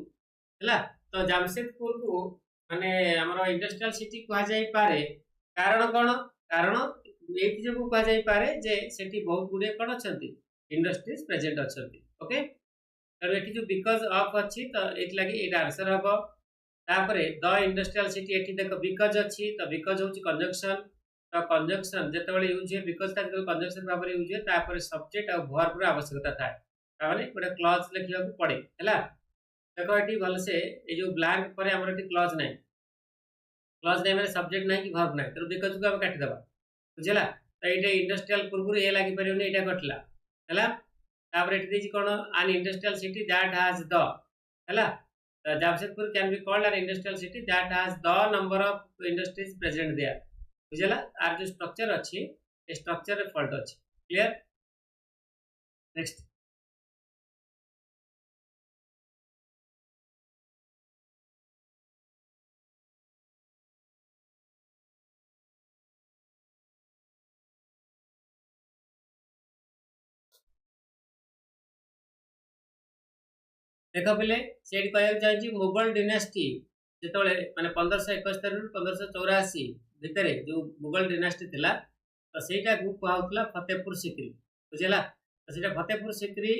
हैला। तो जमशेदपुर को माने हमर इंडस्ट्रियल सिटी कहा जाई पारे कारण कोन कारण एथि जो कहा जाई पारे जे सेठी बहुत गुडे कोन अछंती इंडस्ट्रीज प्रेजेंट अछंती। ओके तो एठी जो बिकॉज ऑफ अछि तो एथि लागि एटा आंसर हबो। तापरे द इंडस्ट्रियल सिटी एठी देखो बिकॉज अछि तो बिकॉज होची कंजक्शन तो कंजक्शन जेतेबेले यूज है बिकॉज ता कंजक्शन भाव यूज है तापर सब्जेक्ट और वर्ब रो आवश्यकता थाए ताने गोटे क्लॉज लिखिया को पड़े हैला। देखो एठी भल से ए जो ब्लैंक परे हमर एठी क्लॉज नै क्लॉज नै माने सब्जेक्ट नै कि वर्ब नै तो बिकॉज को हम काटि देबा बुझला। तो एटे इंडस्ट्रियल पूर्व ए लागि परियोनी एटा कटला हैला। तापर एठी देछि कोन an industrial city that has the हैला। Jamshedpur can be called an industrial city that has the number of industries present there बुझला। आर जो स्ट्रक्चर अच्छी स्ट्रक्चर रे फॉल्ट अच्छी क्लियर। नेक्स्ट देख पे से कह चाहिए मुगल डिनेस्टी जो मैंने 1571 रु 1584 भितर जो मुगल डिनेस्टी थिला तो सेटा को कहउतला फतेहपुर सिकरी बुझला। तो सेटा फतेहपुर सिकरी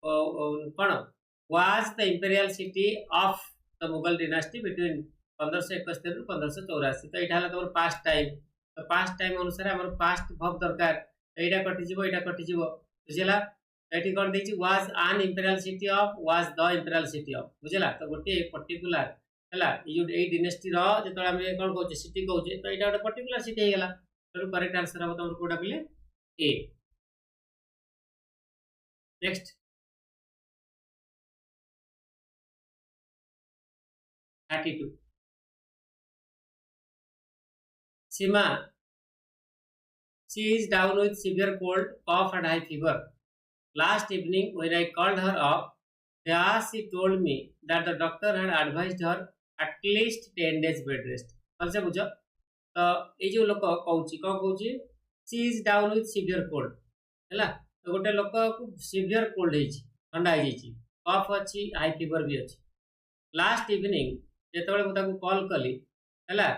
कोन was the imperial city of the Mughal dynasty between 1571 रु 1584। तो एटा हला तमर पास्ट टाइम तो पास्ट टाइम अनुसार हमर पास्ट भब दरकार तो एटा कटि जिवो बुझला। एटी कोन देछि was an imperial city of was the imperial city of बुझला। तो गोटे पर्टिकुलर हैला ए डिनेस्टी रो जेतोला हम कोन कहउचे सिटी कहउचे तो एटा गोटे पर्टिकुलर सिटी हे गेला। तो करेक्ट आंसर हम तमर कोडा बिले ए। Next 32 Seema she is down with severe cold cough and high fever. Last evening, when I called her up, she told me that the doctor had advised her at least 10 days bed rest. भलसे बुझ तो ये जो लोक कहूची कौन कहूची she is down with severe cold हैला। तो गोटे लोक को सिवियर कोल्ड होइची ठंडा हो जाइची कफ अछि हाई फीवर भी अछि। लास्ट इवनिंग जेतेबेले मु ताको कॉल कली हैला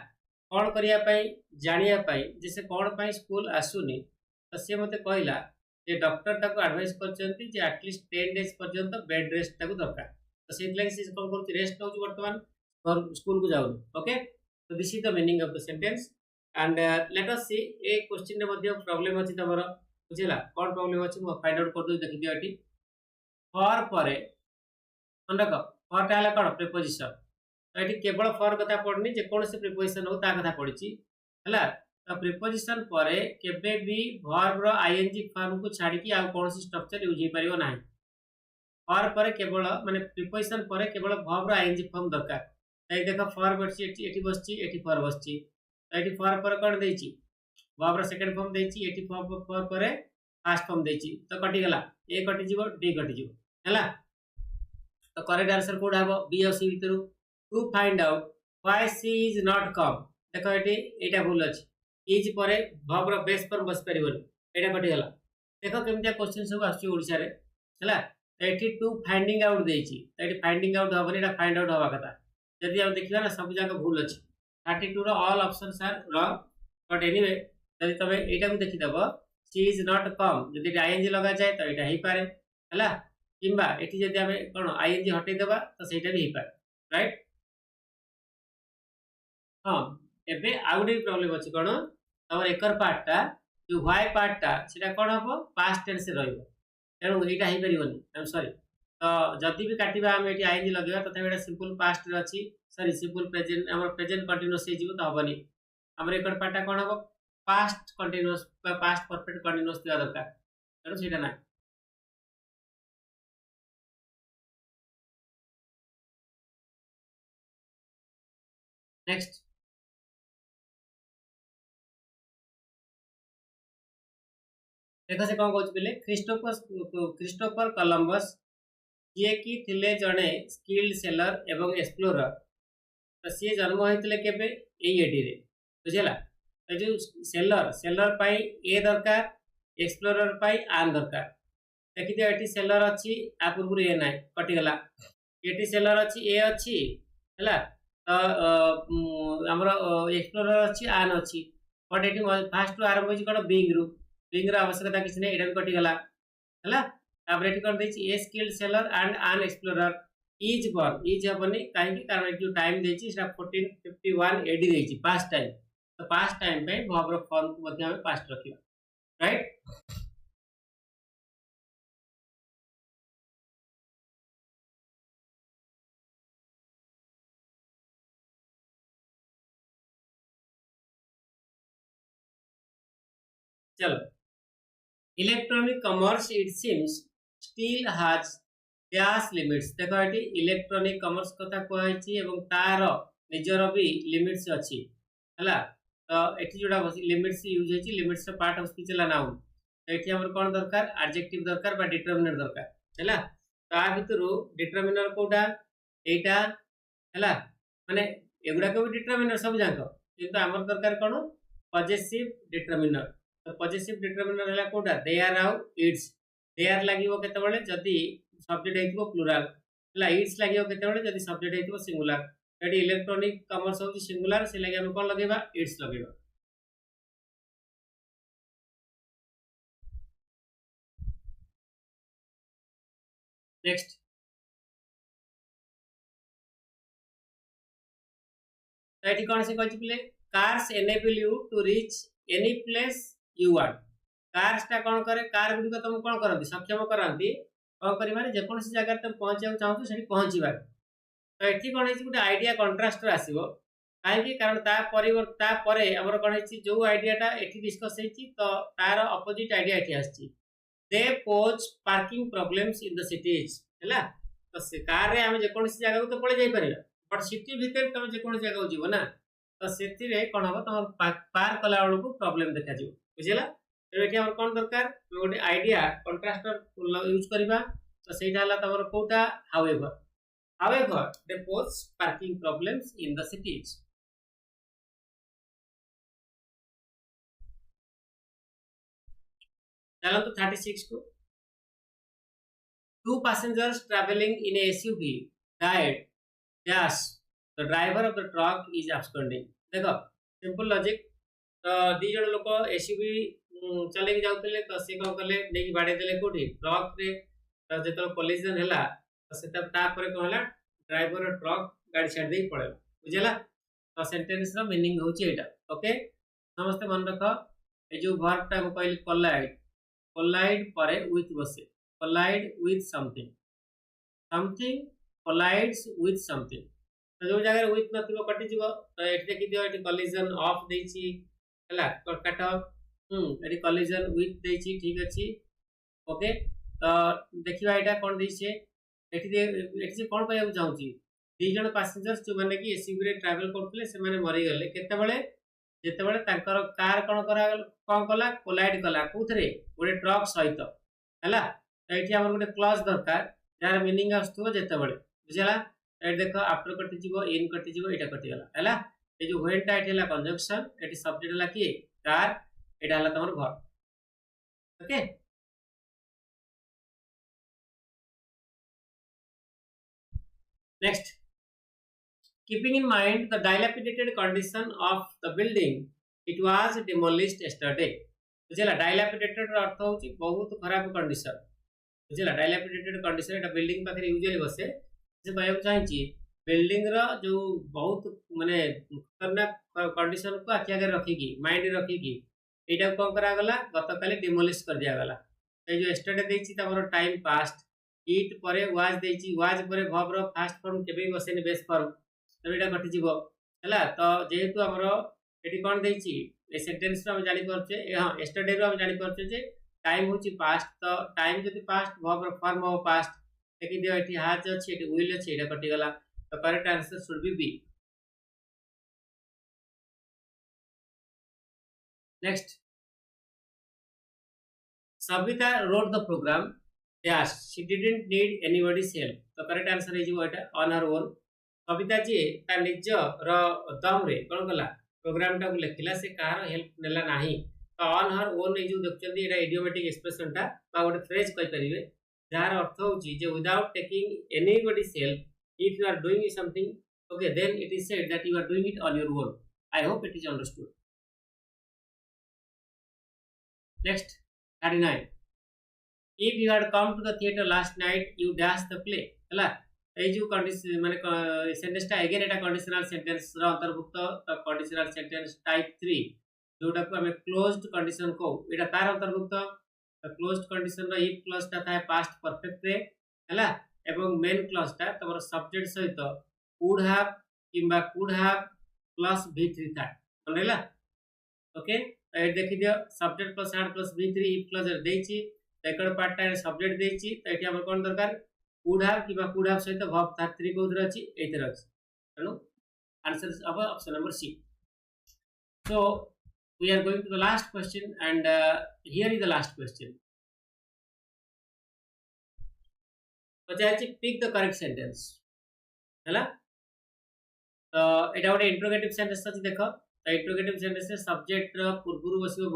कौन करिया पई जानिया पई जे से कौन पई स्कूल आसुनी तो से मते कहला जे डॉक्टर ताको एडवाइस करचंती जे एटलीस्ट 10 डेज पर्यंत बेड रेस्ट ताको दरकार। तो से लगे से कोन करछ रेस्ट नउछ वर्तमान और स्कूल को जाउ। ओके तो this is the meaning of the sentence and let us see a question रे मध्ये प्रॉब्लम अछि तमरो बुझिला कोन प्रॉब्लम अछि मु फाइंड आउट कर दो देखि दियो एटी। फॉर परे अंडक फॉर ताला कोन प्रीपोजिशन तो एटी केवल फॉर कथा पड़नी जे कोन से प्रीपोजिशन हो ता कथा पड़िची हैला। तो प्रीपोजिशन परे केबे भी वर्ब रो आईएनजी फॉर्म को छाडी की आ कोन से स्ट्रक्चर यूज हे परियो नाही। फॉर परे केवल माने प्रीपोजिशन परे केवल वर्ब रो आईएनजी फॉर्म दरकार। तो देखो फॉर बसची एटी बसची एटी फॉर बसची तो एटी फॉर पर कोन देची वर्ब रो सेकंड फॉर्म देची एटी फॉर परे फर्स्ट फॉर्म देची तो कटि गला ए कटि जीवो डी कटि जीवो हैला। तो करेक्ट आंसर कोड हबो बी और सी भीतर to find out why she is not come. देखो एटी एटा भूल अछि इज परे वर्ब रो बेस फॉर्म बस परिबोनी एटा कटि गला। देखो केमतिया क्वेश्चन सब आछि ओडिसा रे हैला। तो एटी टू फाइंडिंग आउट देची तो एटी फाइंडिंग आउट हबनी एटा फाइंड आउट हवा कथा यदि हम देखिबा ना सब जगह भूल अछि 32 रो all options are wrong but anyway यदि तबे एटा को देखि दबो शी इज नॉट कम यदि आईएनजी लगा जाए तो एटा ही पारे हैला किंबा एटी यदि हम कोन आईएनजी हटै देबा तो सेटा भी ही पारे राइट। हां एबे आउडे प्रॉब्लम अछि कोन तमर एकर पार्टटा जो व्हाई पार्टटा सेटा कोन हबो पास्ट टेंस से रहइबो तेनु एटा ही परिबोनी आई एम सॉरी। तो जदि भी काटिबा हम एटी आईएनजी लगेबा तथा एटा सिंपल पास्ट रे अछि सॉरी सिंपल प्रेजेंट हमर प्रेजेंट कंटीन्यूअस हे जिवो तो हबनी हमर एकर पार्टटा कोन हबो past continuous past perfect continuous दिया दरकार तेनु सेटा ना। नेक्स्ट देखो से कोन कहउछ बेले क्रिस्टोफर कोलंबस जे की थिले जणे स्किल्ड सेलर एवं एक्सप्लोरर तो सी जन्म होइतले केबे एई एडी रे बुझला। तो जो सेलर पाई ए दरकार एक्सप्लोरर पाई आन दरकार देखि दियो एटी सेलर अछि आ पूर्व ए नाही कटि गला एटी सेलर अछि ए अछि हला तो हमर एक्सप्लोरर अछि आन अछि बट एटी फास्ट रु आरंभ होई कोन बिंग रो आवश्यकता किछ नै एडन कटि गला हला तापर एटी कोन दैछि a skilled sailor and an explorer is work is हबनी काहे कि कारण जो टाइम दैछि सेटा 1451 एडी दैछि पास्ट टाइम तो पास्ट टाइम पे वर्ब रो फॉर्म को मध्ये हम पास्ट रखिबा राइट चलो electronic commerce it seems still has dash limits देखो एटी इलेक्ट्रॉनिक कॉमर्स कथा कहैछि एवं तार निजर भी लिमिट्स अछि हला तो एटी जोडा लिमिट्स यूज होछि लिमिट्स रो पार्ट ऑफ स्पीच ला नाउन तो एटी हमर कोन दरकार एडजेक्टिव दरकार बा डिटरमिनर दरकार हला ता भितरु डिटरमिनर कोडा एटा हला माने एगुडा को डिटरमिनर सब जांको किंतु हमर दरकार कोन पॉजिटिव डिटरमिनर तो पॉजिटिव डिटरमिनर हला कोडा दे आर आउ इट्स दे आर लागिवो केते बेले जदी सब्जेक्ट हेतिबो प्लुरल हला इट्स लागिवो केते बेले जदी सब्जेक्ट हेतिबो सिंगुलर एटी इलेक्ट्रॉनिक कॉमर्स होची सिंगुलर से लागि हम कोन लगेबा इट्स लगेबा नेक्स्ट तो एटी कोन से कहछि play cars enable you to reach any place you want cars ता कोन करे कार गुडी को तुम कोन करंती सक्षम करंती कोन करिबारे जे कोनसी जगह तुम पहुंचया चाहतो सेठी पहुंचीबा तो एठी कोन हेछि गुटे आइडिया कंट्रास्ट आसीबो काहे कि कारण ता परिवर्तन ता परे हमर कोन हेछि जो आइडिया टा एठी डिस्कस हेछि तो तार अपोजिट आइडिया एठी आछि they pose parking problems in the cities हैला तो से कार रे हम जे कोनसी जगह को तो पळे जाई परिबा बट सिटी भीतर तुम जे कोनसी जगह जीवो ना तो सेति रे कोन हो तुम पार कला वाला को प्रॉब्लम देखा जीवो बुझिला तो एठी हमर कोन दरकार गोटे आइडिया कंट्रास्टर यूज करबा तो सेटा हला तमर Kota however they pose parking problems in the cities चलो तो 36 को two passengers traveling in a SUV died dash the driver of the truck is absconding देखो सिंपल लॉजिक तो दी जण लोक एसयूवी चले के जाउतले तो से कोन करले नेकी बाडे देले कोठी ट्रक रे तो जेतो कोलिजन हैला तो सेता ता परे कोन हैला ड्राइवर और ट्रक गाड़ी छाड़ दे पड़े बुझला तो सेंटेंस रो मीनिंग होची एटा ओके समस्त मन रखो ए जो वर्ब टा को कहली कोलाइड परे विथ बसे collide with something something collides with something तो जो जगह विथ नथिबो कटि जीवो तो एठी देखि दियो एठी कोलिजन ऑफ देछि हैला कट एठी कोलिजन विथ देछि ठीक अछि ओके तो देखिबा एटा कोन देछि एठी कोन कहउ चाहूची दी जण पैसेंजर्स जो माने कि एसयूवी रे ट्रैवल करथले से माने मरि गले केते बेले जेते बेले तांकर कार कोन कला कोलाइड कला कोथरे गोटे ट्रक सहित हैला तो एठी हमर गोटे क्लॉज दरकार यार मीनिंग आस्तु जेते बेले बुझला ए देखो आफ्टर कटि जीवो इन कटि जीवो एटा कटि गला हैला ए जो व्हेन टा एठी हला कंजंक्शन एठी सब्जेक्ट हला की कार एटा हला तमर verb okay next keeping in mind the dilapidated condition of the building it was demolished yesterday बुझला dilapidated रो अर्थ होची बहुत खराब कंडीशन बुझला dilapidated कंडीशन एटा बिल्डिंग पाखरे यूजुअली बसे से कहय चाहछि बिल्डिंग रो जो बहुत माने खतरनाक कंडीशन को आखि आगे रखिकी माइंड रखिकी एटा कोन करा गला गतकाली डिमोलिश कर दिया गला ए जो yesterday देछि तमरो टाइम पास्ट इट परे वाज देछि वाज परे वर्ब रो फास्ट फॉर्म केबे बसेनी बेस फॉर्म तो एटा कटि जीवो हला तो जेहेतु हमरो एटी कोन देछि ए सेंटेंस रो हम जानि परछे हां yesterday रो हम जानि परछे जे टाइम होछि पास्ट तो टाइम जति पास्ट वर्ब रो फॉर्म हो पास्ट देखि दियो एटी हैज अछि एटी विल अछि एटा कटि गला तो correct answer should B next Savita wrote the program dash she didn't need anybody's help तो करेक्ट आंसर हे जीवो एटा on her own Kavita ji ता निज रो दम रे कोन कला प्रोग्राम टा को लेखिला से कहार हेल्प नेला नाही तो ऑन हर ओन ए जो देखछन एटा इडियोमेटिक एक्सप्रेशन टा बा गोटे फ्रेज कहि परिबे जार अर्थ होची जे without taking anybody help if you are doing something okay then it is said that you are doing it on your own. I hope it is understood. Next 39. If you had come to the theater last night you dash the play हला ए जो condition माने sentence टा again एटा conditional sentence रा अंतर्भुक्त तो conditional sentence type 3 जोटा को हमें closed condition को एटा तार अंतर्भुक्त क्लोज्ड कंडीशन रा इफ क्लॉज ता थाए पास्ट परफेक्ट रे हला एवं मेन क्लॉज ता तमर सब्जेक्ट सहित would have किंबा could have plus v3 था बनला ओके ए देखि दियो subject plus had plus v3 if clause देछि सेकंड पार्ट टा सब्जेक्ट देछि त एठी हमर कोन दरकार would have किंबा could have सहित verb था 3 को उधर अछि एतिर अछि हेलो आंसर इज अब option number C. So we are going to the last question and here is the last question. Pick the correct sentence हैला तो एटा गोटे इंट्रोगेटिव सेंटेंस अछि देखो तो इंट्रोगेटिव सेंटेंस से सब्जेक्ट र पूर्वरु बसिबो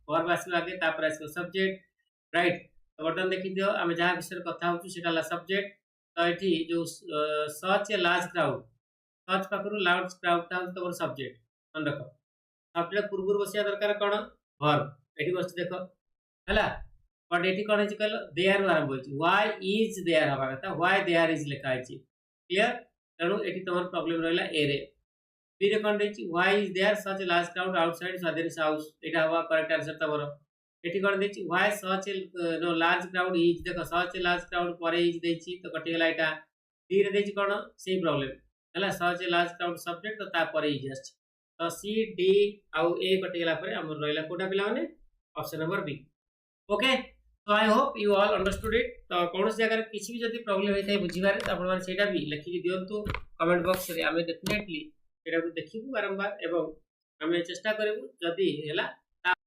वर्ब आसीबो आगे तापर आसीबो सब्जेक्ट राइट. तो बर्तन देखि दियो हम जहा विषय कथा होछु सेटा ला सब्जेक्ट तो एठी जो such a large crowd such पाखरु लार्ज क्राउड ता तो सब्जेक्ट मन रखो सब्जेक्ट पूर्वरु बसिया दरकार कोन वर्ब एठी बस देखो हैला बट एठी कोन अछि कहलो देयर आरंभ होछि व्हाई इज देयर हवा कथा व्हाई देयर इज लिखा अछि क्लियर तेणु ये तुम प्रॉब्लम रहा ए रे बी रे कौन देखिए why is there such a large crowd outside Swadhin house एटा हवा करेक्ट आंसर तमरो एठी कौन देखिए why such a no large crowd is देखो सच ए लार्ज क्राउड पर इज देछि तो कटि गेला एटा डी रे देखि कोन सेही प्रॉब्लम हला सच ए लार्ज क्राउड सब्जेक्ट तो ता पर इज आछ तो सी डी आउ ए कटि गेला पर हमर रहला कोटा पिला माने ऑप्शन नंबर बी. ओके तो I hope you all understood it. तो कौन जगह किसी भी जदि प्रॉब्लम होता है बुझीबार तो आपण माने सेटा भी लिखि दियंतु कमेंट बॉक्स रे आमे डेफिनेटली सेटा को देखिबु बारंबार एवं आमे चेष्टा करबु जदि हैला